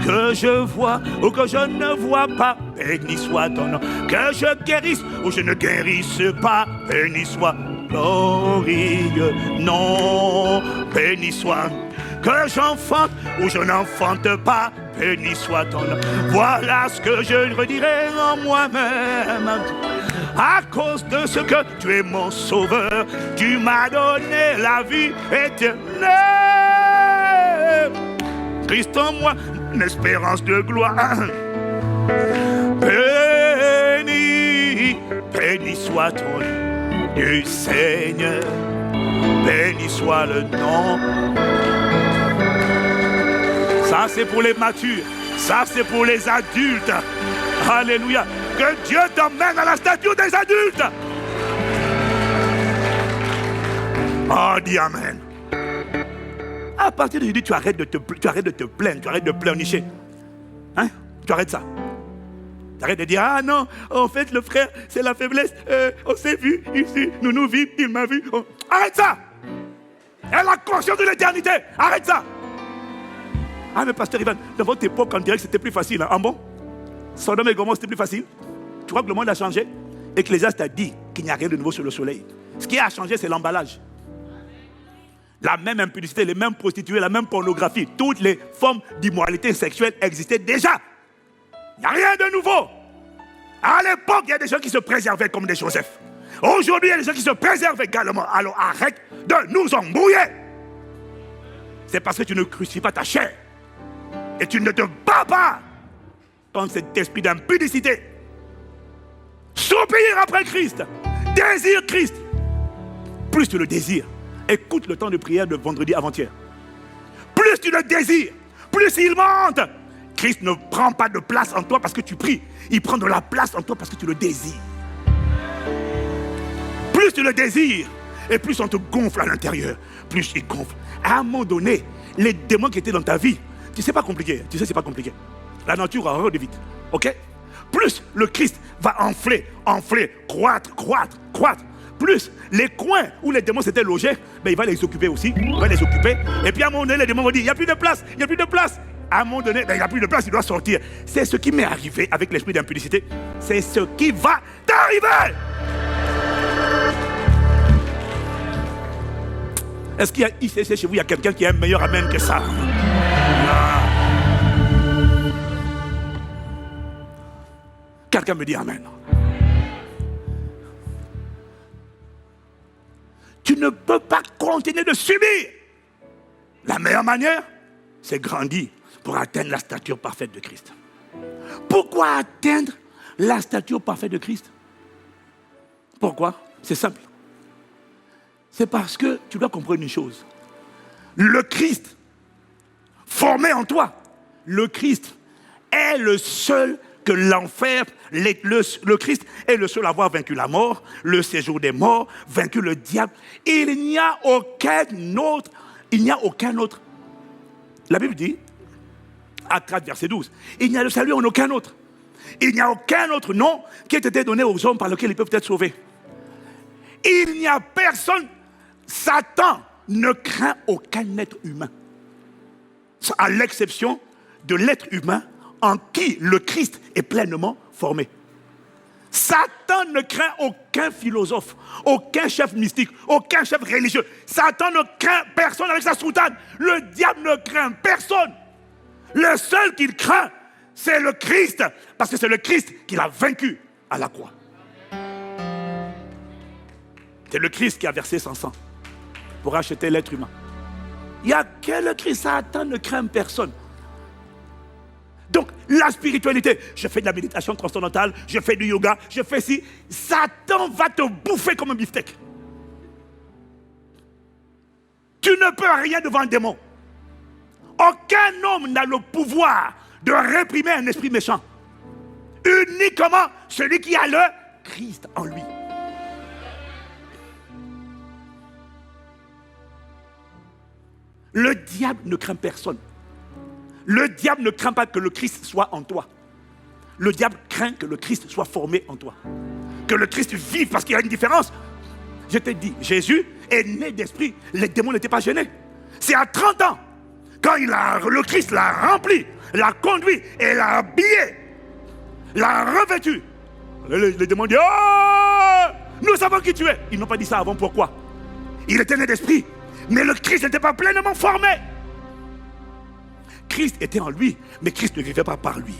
Que je vois ou que je ne vois pas, béni soit ton nom. Que je guérisse ou je ne guérisse pas, béni soit. Glorieux nom, béni soit. Que j'enfante ou je n'enfante pas, béni soit ton nom. Voilà ce que je redirai en moi-même. À cause de ce que tu es mon sauveur, tu m'as donné la vie éternelle. Christ en moi, une espérance de gloire. Béni, béni soit ton nom du Seigneur. Béni soit le nom. Ça c'est pour les matures. Ça c'est pour les adultes. Alléluia. Que Dieu t'emmène à la stature des adultes. Oh dit Amen. À partir d'aujourd'hui, tu arrêtes de te plaindre, tu arrêtes de pleurnicher. Hein? Tu arrêtes ça. Tu arrêtes de dire, ah non, en fait, le frère, c'est la faiblesse. On s'est vu ici, nous nous vîmes, il m'a vu. Arrête ça! Elle a la conscience de l'éternité. Arrête ça! Ah, mais pasteur Ivan, dans votre époque, on dirait que c'était plus facile. Hein? Ah bon? Sodome et Gomorrhe, c'était plus facile? Tu crois que le monde a changé? Ecclésiaste a dit qu'il n'y a rien de nouveau sur le soleil. Ce qui a changé, c'est l'emballage. La même impudicité, les mêmes prostituées, la même pornographie, toutes les formes d'immoralité sexuelle existaient déjà. Il n'y a rien de nouveau. À l'époque, il y a des gens qui se préservaient comme des Joseph. Aujourd'hui, il y a des gens qui se préservent également. Alors arrête de nous embrouiller. C'est parce que tu ne crucifies pas ta chair. Et tu ne te bats pas contre cet esprit d'impudicité. Soupire après Christ. Désire Christ. Plus tu le désires, écoute le temps de prière de vendredi avant-hier. Plus tu le désires, plus il monte. Christ ne prend pas de place en toi parce que tu pries. Il prend de la place en toi parce que tu le désires. Plus tu le désires, et plus on te gonfle à l'intérieur, plus il gonfle. À un moment donné, les démons qui étaient dans ta vie, tu sais, pas compliqué. Tu sais, c'est pas compliqué. La nature a horreur de vite. Ok? Plus le Christ va enfler, croître. Plus les coins où les démons s'étaient logés, ben il va les occuper aussi. Il va les occuper. Et puis à un moment donné, les démons vont dire, il n'y a plus de place, il n'y a plus de place. À un moment donné, ben, il n'y a plus de place, il doit sortir. C'est ce qui m'est arrivé avec l'esprit d'impudicité. C'est ce qui va t'arriver. Est-ce qu'il y a ICC chez vous, il y a quelqu'un qui a un meilleur amen que ça? Quelqu'un me dit amen. Tu ne peux pas continuer de subir. La meilleure manière, c'est grandir pour atteindre la stature parfaite de Christ. Pourquoi atteindre la stature parfaite de Christ? Pourquoi? C'est simple. C'est parce que tu dois comprendre une chose. Le Christ, formé en toi, le Christ est le seul que l'enfer, le Christ est le seul à avoir vaincu la mort, le séjour des morts, vaincu le diable. Il n'y a aucun autre. La Bible dit, Acte 4, verset 12, il n'y a de salut en aucun autre. Il n'y a aucun autre nom qui ait été donné aux hommes par lequel ils peuvent être sauvés. Il n'y a personne. Satan ne craint aucun être humain, à l'exception de l'être humain en qui le Christ est pleinement formé. Satan ne craint aucun philosophe, aucun chef mystique, aucun chef religieux. Satan ne craint personne avec sa soutane. Le diable ne craint personne. Le seul qu'il craint, c'est le Christ, parce que c'est le Christ qui l'a vaincu à la croix. C'est le Christ qui a versé son sang pour acheter l'être humain. Il n'y a que le Christ. Satan ne craint personne. Donc, la spiritualité, je fais de la méditation transcendantale, je fais du yoga, je fais ci. Satan va te bouffer comme un beefsteak. Tu ne peux rien devant un démon. Aucun homme n'a le pouvoir de réprimer un esprit méchant. Uniquement celui qui a le Christ en lui. Le diable ne craint personne. Le diable ne craint pas que le Christ soit en toi. Le diable craint que le Christ soit formé en toi. Que le Christ vive, parce qu'il y a une différence. Je te dis, Jésus est né d'esprit. Les démons n'étaient pas gênés. C'est à 30 ans, quand le Christ l'a rempli, l'a conduit et l'a habillé, l'a revêtu. Les démons disent, oh, nous savons qui tu es. Ils n'ont pas dit ça avant, pourquoi? Il était né d'esprit, mais le Christ n'était pas pleinement formé. Christ était en lui, mais Christ ne vivait pas par lui.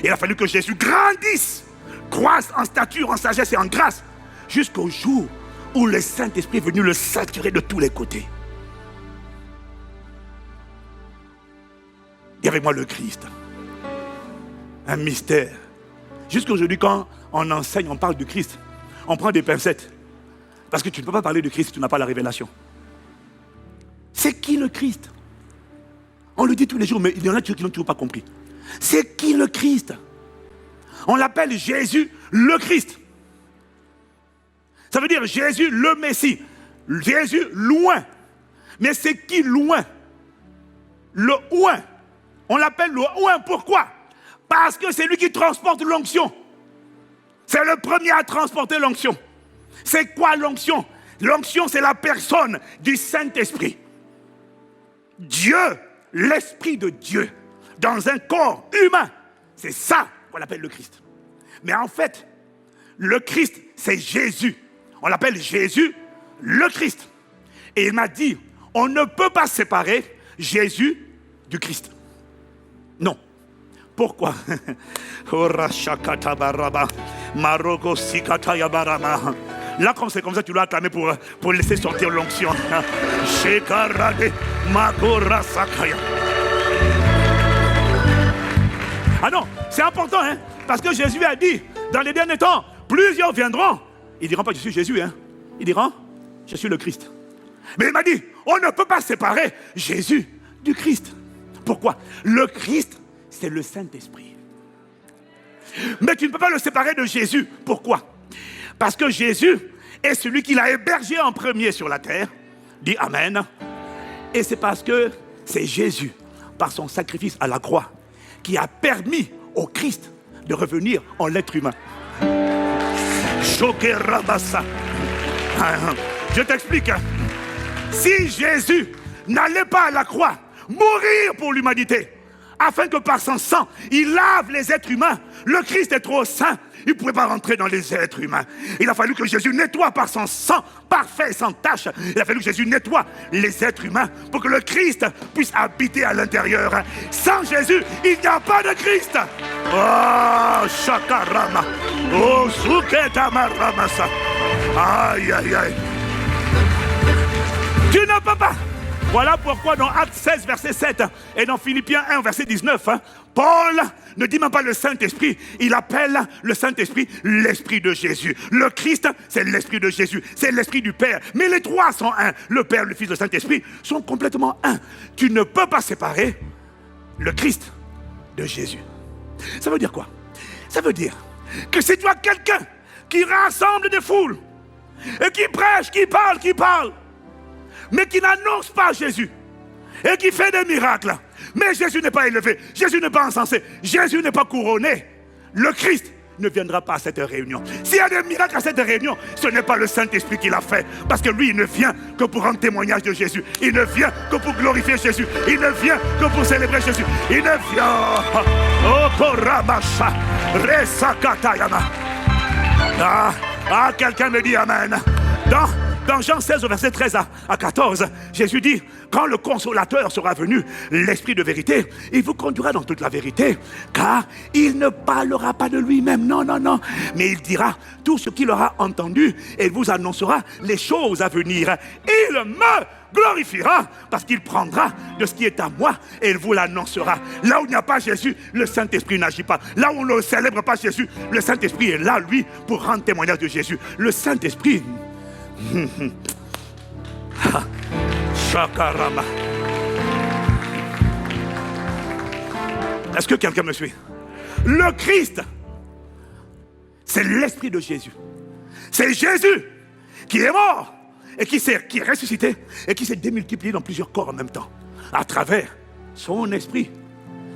Il a fallu que Jésus grandisse, croisse en stature, en sagesse et en grâce, jusqu'au jour où le Saint-Esprit est venu le saturer de tous les côtés. Il y avait moi le Christ. Un mystère. Jusqu'aujourd'hui, quand on enseigne, on parle du Christ, on prend des pincettes. Parce que tu ne peux pas parler de Christ si tu n'as pas la révélation. C'est qui le Christ? On le dit tous les jours, mais il y en a qui n'ont toujours pas compris. C'est qui le Christ? On l'appelle Jésus le Christ. Ça veut dire Jésus le Messie. Jésus, loin. Mais c'est qui loin? Le oint. On l'appelle le oint. Pourquoi? Parce que c'est lui qui transporte l'onction. C'est le premier à transporter l'onction. C'est quoi l'onction? L'onction, c'est la personne du Saint-Esprit. Dieu, l'Esprit de Dieu, dans un corps humain. C'est ça qu'on appelle le Christ. Mais en fait, le Christ, c'est Jésus. On l'appelle Jésus, le Christ. Et il m'a dit, on ne peut pas séparer Jésus du Christ. Non. Pourquoi? Là, comme c'est comme ça, tu dois acclamer pour laisser sortir l'onction. Ah non, c'est important, hein, parce que Jésus a dit, dans les derniers temps, plusieurs viendront. Ils ne diront pas, je suis Jésus, hein. Ils diront, je suis le Christ. Mais il m'a dit, on ne peut pas séparer Jésus du Christ. Pourquoi? Le Christ, c'est le Saint-Esprit. Mais tu ne peux pas le séparer de Jésus. Pourquoi? Parce que Jésus est celui qui l'a hébergé en premier sur la terre. Dis Amen. Et c'est parce que c'est Jésus, par son sacrifice à la croix, qui a permis au Christ de revenir en l'être humain. Je t'explique. Si Jésus n'allait pas à la croix mourir pour l'humanité, afin que par son sang, il lave les êtres humains, le Christ est trop saint, il ne pouvait pas rentrer dans les êtres humains. Il a fallu que Jésus nettoie par son sang, parfait, sans tache. Il a fallu que Jésus nettoie les êtres humains pour que le Christ puisse habiter à l'intérieur. Sans Jésus, il n'y a pas de Christ. Oh, Shakarama. Oh, Suketamarama. Aïe, aïe, aïe. Tu ne peux pas. Voilà pourquoi dans Actes 16, verset 7 et dans Philippiens 1, verset 19, Paul ne dit même pas le Saint-Esprit, il appelle le Saint-Esprit l'Esprit de Jésus. Le Christ, c'est l'Esprit de Jésus, c'est l'Esprit du Père. Mais les trois sont un. Le Père, le Fils, le Saint-Esprit sont complètement un. Tu ne peux pas séparer le Christ de Jésus. Ça veut dire quoi? Ça veut dire que si tu as quelqu'un qui rassemble des foules et qui prêche, qui parle, mais qui n'annonce pas Jésus et qui fait des miracles, mais Jésus n'est pas élevé, Jésus n'est pas encensé, Jésus n'est pas couronné, le Christ ne viendra pas à cette réunion. S'il y a des miracles à cette réunion, ce n'est pas le Saint-Esprit qui l'a fait, parce que lui, il ne vient que pour rendre témoignage de Jésus, il ne vient que pour glorifier Jésus, il ne vient que pour célébrer Jésus, il ne vient... Oh, Koramasha, Resakatayama. Quelqu'un me dit Amen. Dans Jean 16, au verset 13 à 14, Jésus dit, quand le Consolateur sera venu, l'Esprit de vérité, il vous conduira dans toute la vérité, car il ne parlera pas de lui-même, non, mais il dira tout ce qu'il aura entendu et il vous annoncera les choses à venir. Il me glorifiera parce qu'il prendra de ce qui est à moi et il vous l'annoncera. Là où il n'y a pas Jésus, le Saint-Esprit n'agit pas. Là où on ne célèbre pas Jésus, le Saint-Esprit est là, lui, pour rendre témoignage de Jésus. Le Saint-Esprit... Shakarama. Est-ce que quelqu'un me suit? Le Christ, c'est l'Esprit de Jésus. C'est Jésus qui est mort et qui est ressuscité et qui s'est démultiplié dans plusieurs corps en même temps à travers son esprit.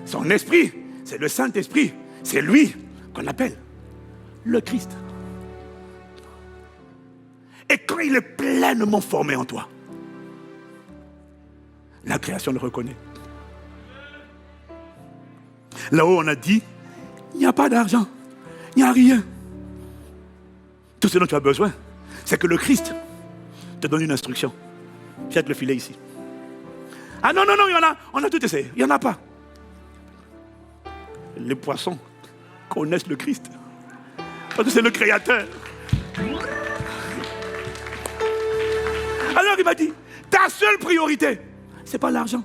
Son esprit, c'est le Saint-Esprit. C'est lui qu'on appelle le Christ. Et quand il est pleinement formé en toi, la création le reconnaît. Là-haut, on a dit, il n'y a pas d'argent, il n'y a rien. Tout ce dont tu as besoin, c'est que le Christ te donne une instruction. Jette le filet ici. Ah non, il y en a, on a tout essayé, il n'y en a pas. Les poissons connaissent le Christ, parce que c'est le Créateur. Alors il m'a dit, ta seule priorité, c'est pas l'argent.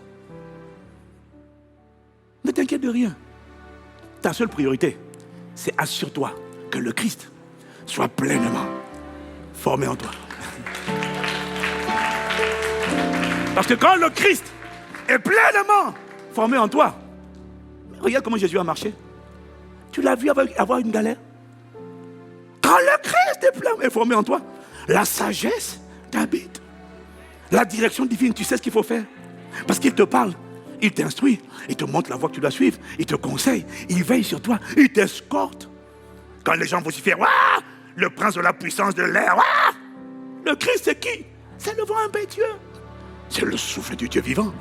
Ne t'inquiète de rien. Ta seule priorité, c'est assure-toi que le Christ soit pleinement formé en toi. Parce que quand le Christ est pleinement formé en toi, regarde comment Jésus a marché. Tu l'as vu avoir une galère. Quand le Christ est pleinement formé en toi, la sagesse t'habite. La direction divine, tu sais ce qu'il faut faire. Parce qu'il te parle, il t'instruit, il te montre la voie que tu dois suivre, il te conseille, il veille sur toi, il t'escorte. Quand les gens vocifèrent, waouh, le prince de la puissance de l'air, waouh, le Christ c'est qui? C'est le vent impétueux. C'est le souffle du Dieu vivant.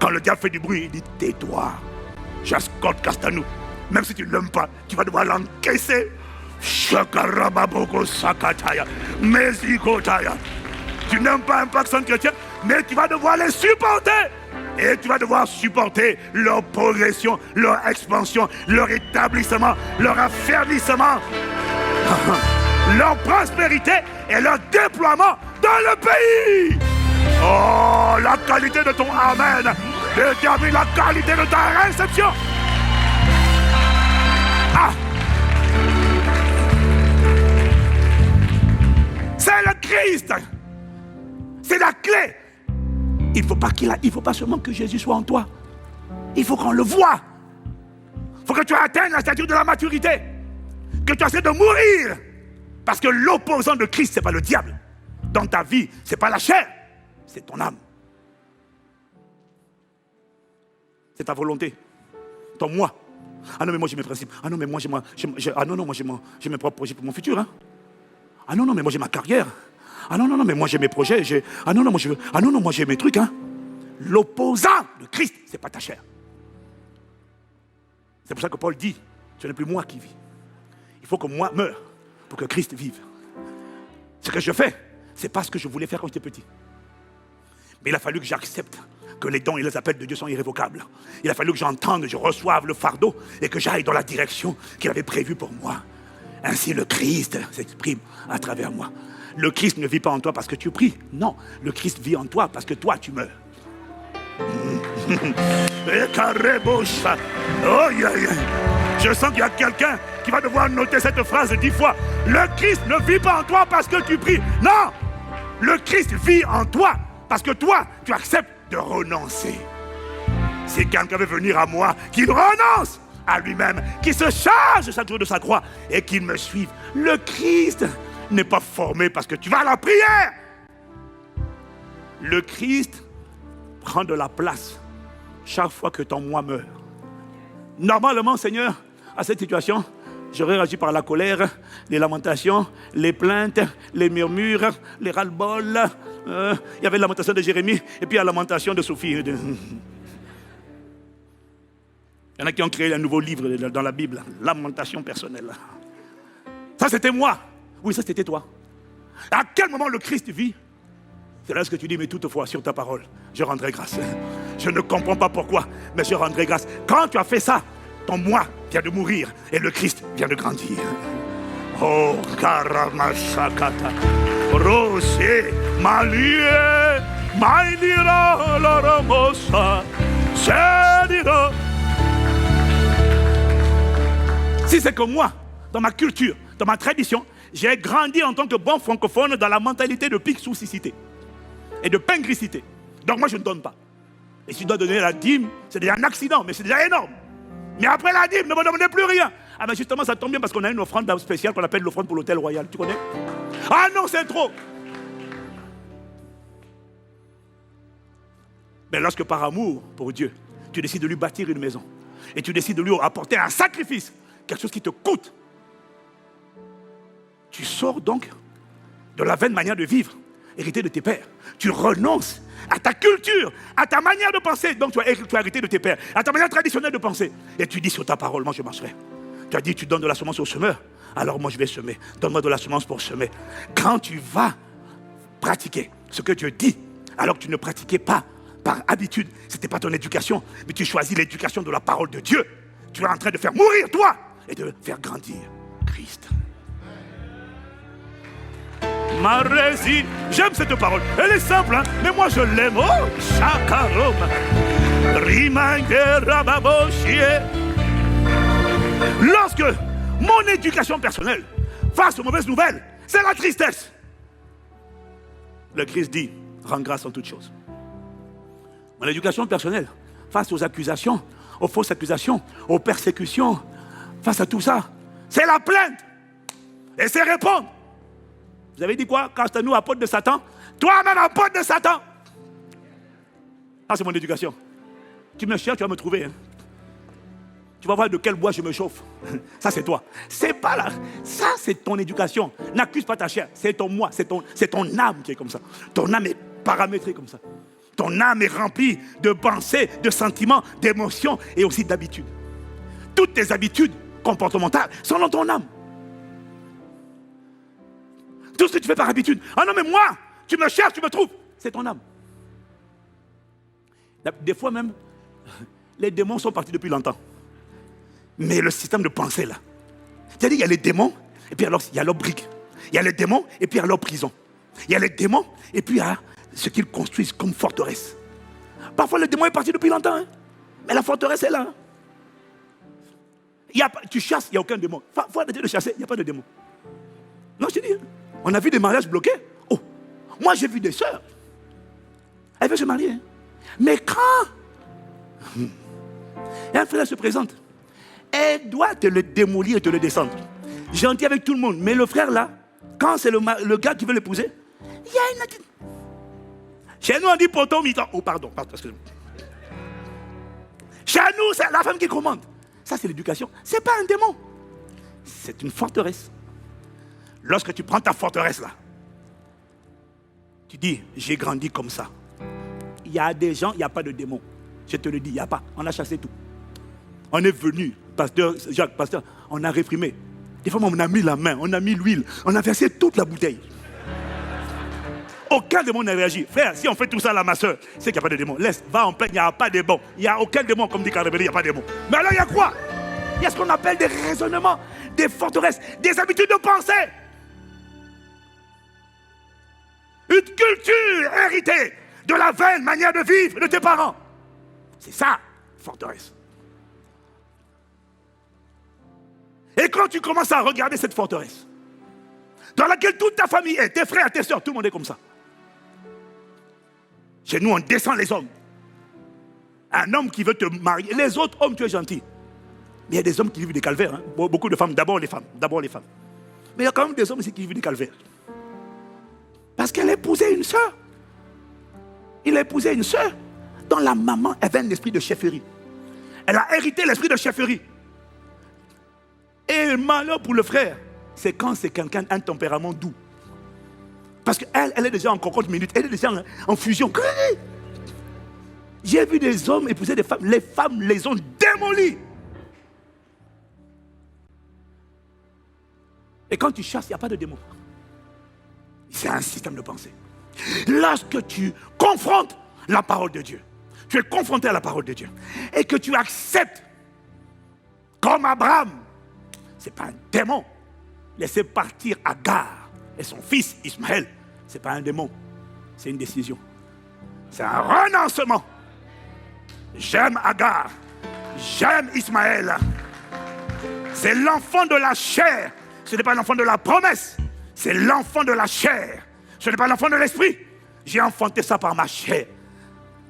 Quand le diable fait du bruit, il dit tais-toi. J'escorte Castanou. Même si tu ne l'aimes pas, tu vas devoir l'encaisser. Shakarababoko sakataya, mesikotaya. Tu n'aimes pas un personne chrétien, mais tu vas devoir les supporter. Et tu vas devoir supporter leur progression, leur expansion, leur établissement, leur affermissement, leur prospérité et leur déploiement dans le pays. Oh, la qualité de ton Amen détermine la qualité de ta réception. Ah! C'est le Christ. C'est la clé. Il ne faut pas seulement que Jésus soit en toi. Il faut qu'on le voie. Il faut que tu atteignes la stature de la maturité. Que tu essaies de mourir. Parce que l'opposant de Christ, ce n'est pas le diable. Dans ta vie, ce n'est pas la chair. C'est ton âme. C'est ta volonté. Ton moi. Ah non, mais moi j'ai mes principes. Ah non, mais moi j'ai mes propres projets pour mon futur. Hein. Ah non, mais moi j'ai ma carrière. Ah non, mais moi j'ai mes projets. Ah non, moi j'ai mes trucs. Hein. L'opposant de Christ, ce n'est pas ta chair. C'est pour ça que Paul dit, ce n'est plus moi qui vis. Il faut que moi meure pour que Christ vive. Ce que je fais, ce n'est pas ce que je voulais faire quand j'étais petit. Mais il a fallu que j'accepte que les dons et les appels de Dieu sont irrévocables. Il a fallu que j'entende, je reçoive le fardeau et que j'aille dans la direction qu'il avait prévue pour moi. Ainsi le Christ s'exprime à travers moi. Le Christ ne vit pas en toi parce que tu pries. Non, le Christ vit en toi parce que toi tu meurs. Je sens qu'il y a quelqu'un qui va devoir noter cette phrase 10 fois. Le Christ ne vit pas en toi parce que tu pries. Non, le Christ vit en toi parce que toi, tu acceptes de renoncer. Si quelqu'un veut venir à moi, qu'il renonce à lui-même, qu'il se charge chaque jour de sa croix et qu'il me suive. Le Christ n'est pas formé parce que tu vas à la prière. Le Christ prend de la place chaque fois que ton moi meurt. Normalement, Seigneur, à cette situation, j'aurais réagi par la colère, les lamentations, les plaintes, les murmures, les ras-le-bol. Il y avait la lamentation de Jérémie et puis la lamentation de Sophie. Il y en a qui ont créé un nouveau livre dans la Bible, lamentation personnelle. Ça, c'était moi. Oui, ça, c'était toi. À quel moment le Christ vit? C'est là ce que tu dis, mais toutefois, sur ta parole, je rendrai grâce. Je ne comprends pas pourquoi, mais je rendrai grâce. Quand tu as fait ça, ton moi vient de mourir et le Christ vient de grandir. Oh, Karamashakata, Rose, Malie, Maïnira, Laramosa, Sedira. Si c'est que moi, dans ma culture, dans ma tradition, j'ai grandi en tant que bon francophone dans la mentalité de pixoucicité et de pingricité. Donc moi je ne donne pas. Et si je dois donner la dîme, c'est déjà un accident, mais c'est déjà énorme. Mais après la dîme, ne me demandez plus rien. Ah ben justement ça tombe bien parce qu'on a une offrande spéciale qu'on appelle l'offrande pour l'hôtel royal. Tu connais? Ah non, c'est trop. Mais lorsque par amour pour Dieu, tu décides de lui bâtir une maison et tu décides de lui apporter un sacrifice, quelque chose qui te coûte, tu sors donc de la vaine manière de vivre, héritée de tes pères. Tu renonces à ta culture, à ta manière de penser. Donc tu as hérité de tes pères, à ta manière traditionnelle de penser. Et tu dis sur ta parole, moi je marcherai. Tu as dit, tu donnes de la semence au semeur. Alors moi je vais semer. Donne-moi de la semence pour semer. Quand tu vas pratiquer ce que Dieu dit, alors que tu ne pratiquais pas par habitude, ce n'était pas ton éducation, mais tu choisis l'éducation de la parole de Dieu. Tu es en train de faire mourir toi et de faire grandir Christ. Marési, j'aime cette parole. Elle est simple, hein? Mais moi je l'aime. Oh, Chakarom. Lorsque mon éducation personnelle face aux mauvaises nouvelles, c'est la tristesse. Le Christ dit, rends grâce en toutes choses. Mon éducation personnelle face aux accusations, aux fausses accusations, aux persécutions, face à tout ça, c'est la plainte. Et c'est répondre. Vous avez dit quoi? Castanou, apôtre de Satan? Toi-même, apôtre de Satan. Ah, c'est mon éducation. Tu me cherches, tu vas me trouver. Hein. Tu vas voir de quel bois je me chauffe. Ça, c'est toi. C'est pas là. Ça, c'est ton éducation. N'accuse pas ta chair. C'est ton moi. C'est ton âme qui est comme ça. Ton âme est paramétrée comme ça. Ton âme est remplie de pensées, de sentiments, d'émotions et aussi d'habitudes. Toutes tes habitudes comportementales sont dans ton âme. Tout ce que tu fais par habitude. Ah non, mais moi, tu me cherches, tu me trouves. C'est ton âme. Des fois même, les démons sont partis depuis longtemps. Mais le système de pensée là, c'est-à-dire il y a les démons, et puis alors il y a leur brique. Il y a les démons, et puis il y a leur prison. Il y a les démons, et puis il y a ce qu'ils construisent comme forteresse. Parfois le démon est parti depuis longtemps, hein, mais la forteresse est là. Hein. Tu chasses, il n'y a aucun démon. Il faut arrêter de chasser, il n'y a pas de démon. Non, je te dis, hein, on a vu des mariages bloqués. Oh, moi j'ai vu des sœurs. Elles veulent se marier. Hein. Mais quand un frère se présente, elle doit te le démolir et te le descendre. Gentil avec tout le monde. Mais le frère là, quand c'est le gars qui veut l'épouser, il y a une attitude. Chez nous on dit poteau mi-temps. Oh pardon, excusez-moi. Chez nous c'est la femme qui commande. Ça c'est l'éducation. C'est pas un démon. C'est une forteresse. Lorsque tu prends ta forteresse là, tu dis j'ai grandi comme ça. Il y a des gens, il n'y a pas de démon. Je te le dis, il n'y a pas. On a chassé tout. On est venu, pasteur Jacques, pasteur, on a réprimé. Des fois, on a mis la main, on a mis l'huile, on a versé toute la bouteille. Aucun démon n'a réagi. Frère, si on fait tout ça là, ma soeur, c'est qu'il n'y a pas de démon. Laisse, va en paix, il n'y a pas de démon. Il n'y a aucun démon, comme dit Carabelli, il n'y a pas de démon. Mais alors, il y a quoi? Il y a ce qu'on appelle des raisonnements, des forteresses, des habitudes de pensée. Une culture héritée de la vaine manière de vivre de tes parents. C'est ça, forteresse. Et quand tu commences à regarder cette forteresse, dans laquelle toute ta famille est, tes frères, tes soeurs, tout le monde est comme ça. Chez nous, on descend les hommes. Un homme qui veut te marier, les autres hommes, tu es gentil. Mais il y a des hommes qui vivent des calvaires. Hein. Beaucoup de femmes, d'abord les femmes. Mais il y a quand même des hommes aussi qui vivent des calvaires. Parce qu'elle a épousé une soeur. Il a épousé une soeur dont la maman avait un esprit de chefferie. Elle a hérité l'esprit de chefferie. Et le malheur pour le frère, c'est quand c'est quelqu'un un tempérament doux. Parce qu'elle, elle est déjà en 50 minutes, elle est déjà en fusion. J'ai vu des hommes épouser des femmes, les femmes les ont démolis. Et quand tu chasses, il n'y a pas de démon. C'est un système de pensée. Lorsque tu confrontes la parole de Dieu, tu es confronté à la parole de Dieu, et que tu acceptes, comme Abraham, ce n'est pas un démon. Laisser partir Agar et son fils Ismaël, ce n'est pas un démon, c'est une décision. C'est un renoncement. J'aime Agar, j'aime Ismaël. C'est l'enfant de la chair. Ce n'est pas l'enfant de la promesse, c'est l'enfant de la chair. Ce n'est pas l'enfant de l'esprit. J'ai enfanté ça par ma chair.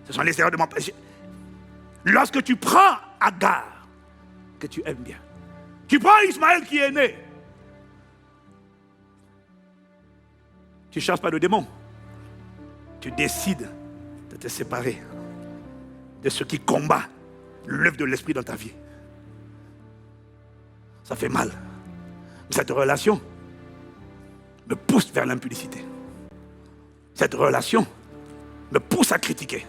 Ce sont les erreurs de mon père. Lorsque tu prends Agar, que tu aimes bien, tu prends Ismaël qui est né, tu ne cherches pas de démon. Tu décides de te séparer de ce qui combat l'œuvre de l'esprit dans ta vie. Ça fait mal. Cette relation me pousse vers l'impudicité. Cette relation me pousse à critiquer.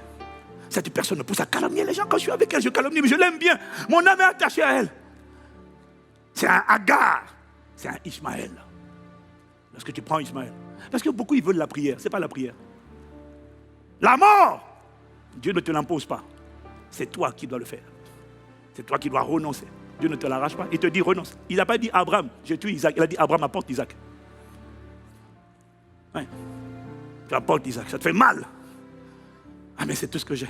Cette personne me pousse à calomnier les gens. Quand je suis avec elle, je calomnie, mais je l'aime bien. Mon âme est attachée à elle. C'est un Agar, c'est un Ismaël. Lorsque tu prends Ismaël. Parce que beaucoup, ils veulent la prière. Ce n'est pas la prière. La mort, Dieu ne te l'impose pas. C'est toi qui dois le faire. C'est toi qui dois renoncer. Dieu ne te l'arrache pas. Il te dit renonce. Il n'a pas dit Abraham, je tue Isaac. Il a dit Abraham, apporte Isaac. Ouais. Tu apportes Isaac. Ça te fait mal. Ah, mais c'est tout ce que j'ai.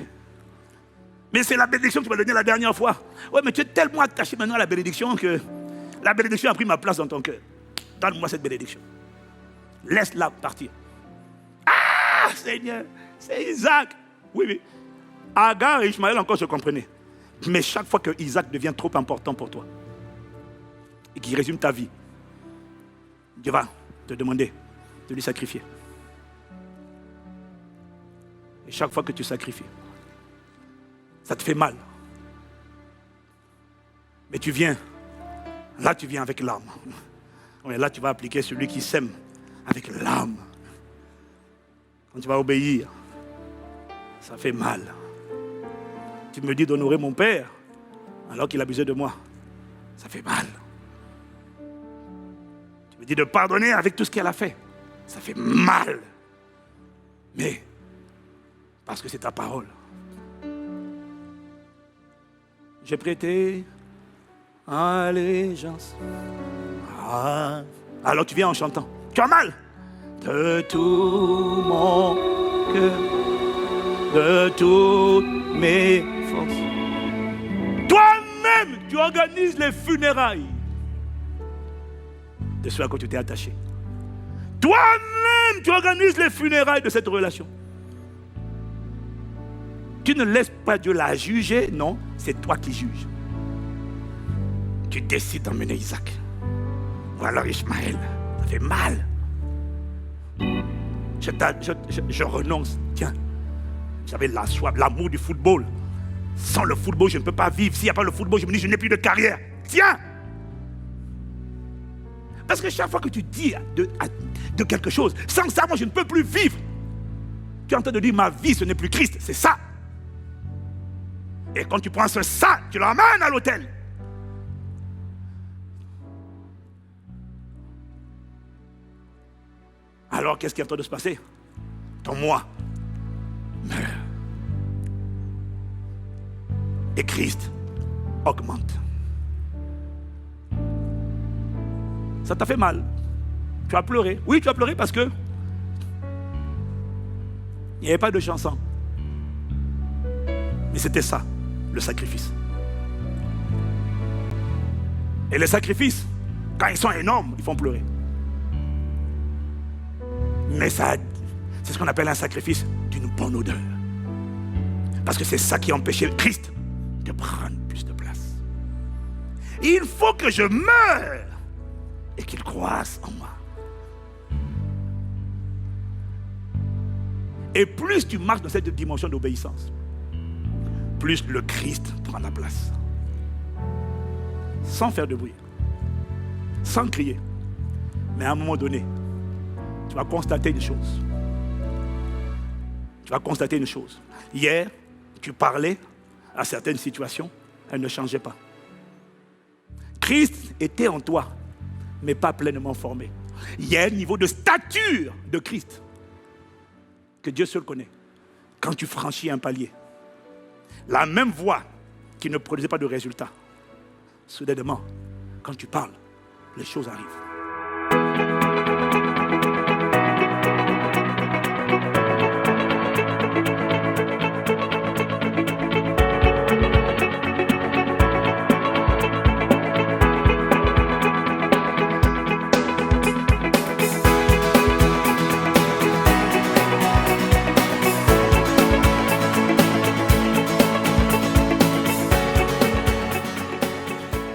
Mais c'est la bénédiction que tu m'as donnée la dernière fois. Ouais, mais tu es tellement attaché maintenant à la bénédiction que la bénédiction a pris ma place dans ton cœur. Donne-moi cette bénédiction. Laisse-la partir. Ah, Seigneur, c'est Isaac. Oui, oui. Agar et Ismaël encore se comprenaient. Mais chaque fois que Isaac devient trop important pour toi et qu'il résume ta vie, Dieu va te demander de lui sacrifier. Et chaque fois que tu sacrifies, Ça te fait mal. Mais tu viens. Là, tu viens avec l'âme. Oui, là, tu vas appliquer celui qui sème avec l'âme. Quand tu vas obéir, ça fait mal. Tu me dis d'honorer mon père alors qu'il abusait de moi. Ça fait mal. Tu me dis de pardonner avec tout ce qu'elle a fait. Ça fait mal. Mais, parce que c'est ta parole. J'ai prêté allégeance. Alors tu viens en chantant. Tu as mal. De tout mon cœur, de toutes mes forces. Toi-même, tu organises les funérailles de ceux à quoi tu t'es attaché. Toi-même, tu organises les funérailles de cette relation. Tu ne laisses pas Dieu la juger, non, c'est toi qui juges. Tu décides d'emmener Isaac. Ou alors Ishmaël, ça fait mal. Je renonce. Tiens, j'avais la soif, l'amour du football. Sans le football, je ne peux pas vivre. S'il n'y a pas le football, je me dis, je n'ai plus de carrière. Tiens! Parce que chaque fois que tu dis de quelque chose, sans ça, moi, je ne peux plus vivre. Tu es en train de dire, ma vie, ce n'est plus Christ, c'est ça. Et quand tu prends ce ça, tu l'emmènes à l'autel. Alors, qu'est-ce qui est en train de se passer? Ton moi meurt. Et Christ augmente. Ça t'a fait mal. Tu as pleuré. Oui, tu as pleuré parce que il n'y avait pas de chanson. Mais c'était ça, le sacrifice. Et les sacrifices, quand ils sont énormes, ils font pleurer. Mais ça, c'est ce qu'on appelle un sacrifice d'une bonne odeur. Parce que c'est ça qui a empêché Christ de prendre plus de place. Il faut que je meure et qu'il croisse en moi. Et plus tu marches dans cette dimension d'obéissance, plus le Christ prend la place. Sans faire de bruit, sans crier. Mais à un moment donné, tu vas constater une chose. Tu vas constater une chose. Hier, tu parlais à certaines situations, elles ne changeaient pas. Christ était en toi, mais pas pleinement formé. Il y a un niveau de stature de Christ que Dieu seul connaît. Quand tu franchis un palier, la même voix qui ne produisait pas de résultat, soudainement, quand tu parles, les choses arrivent.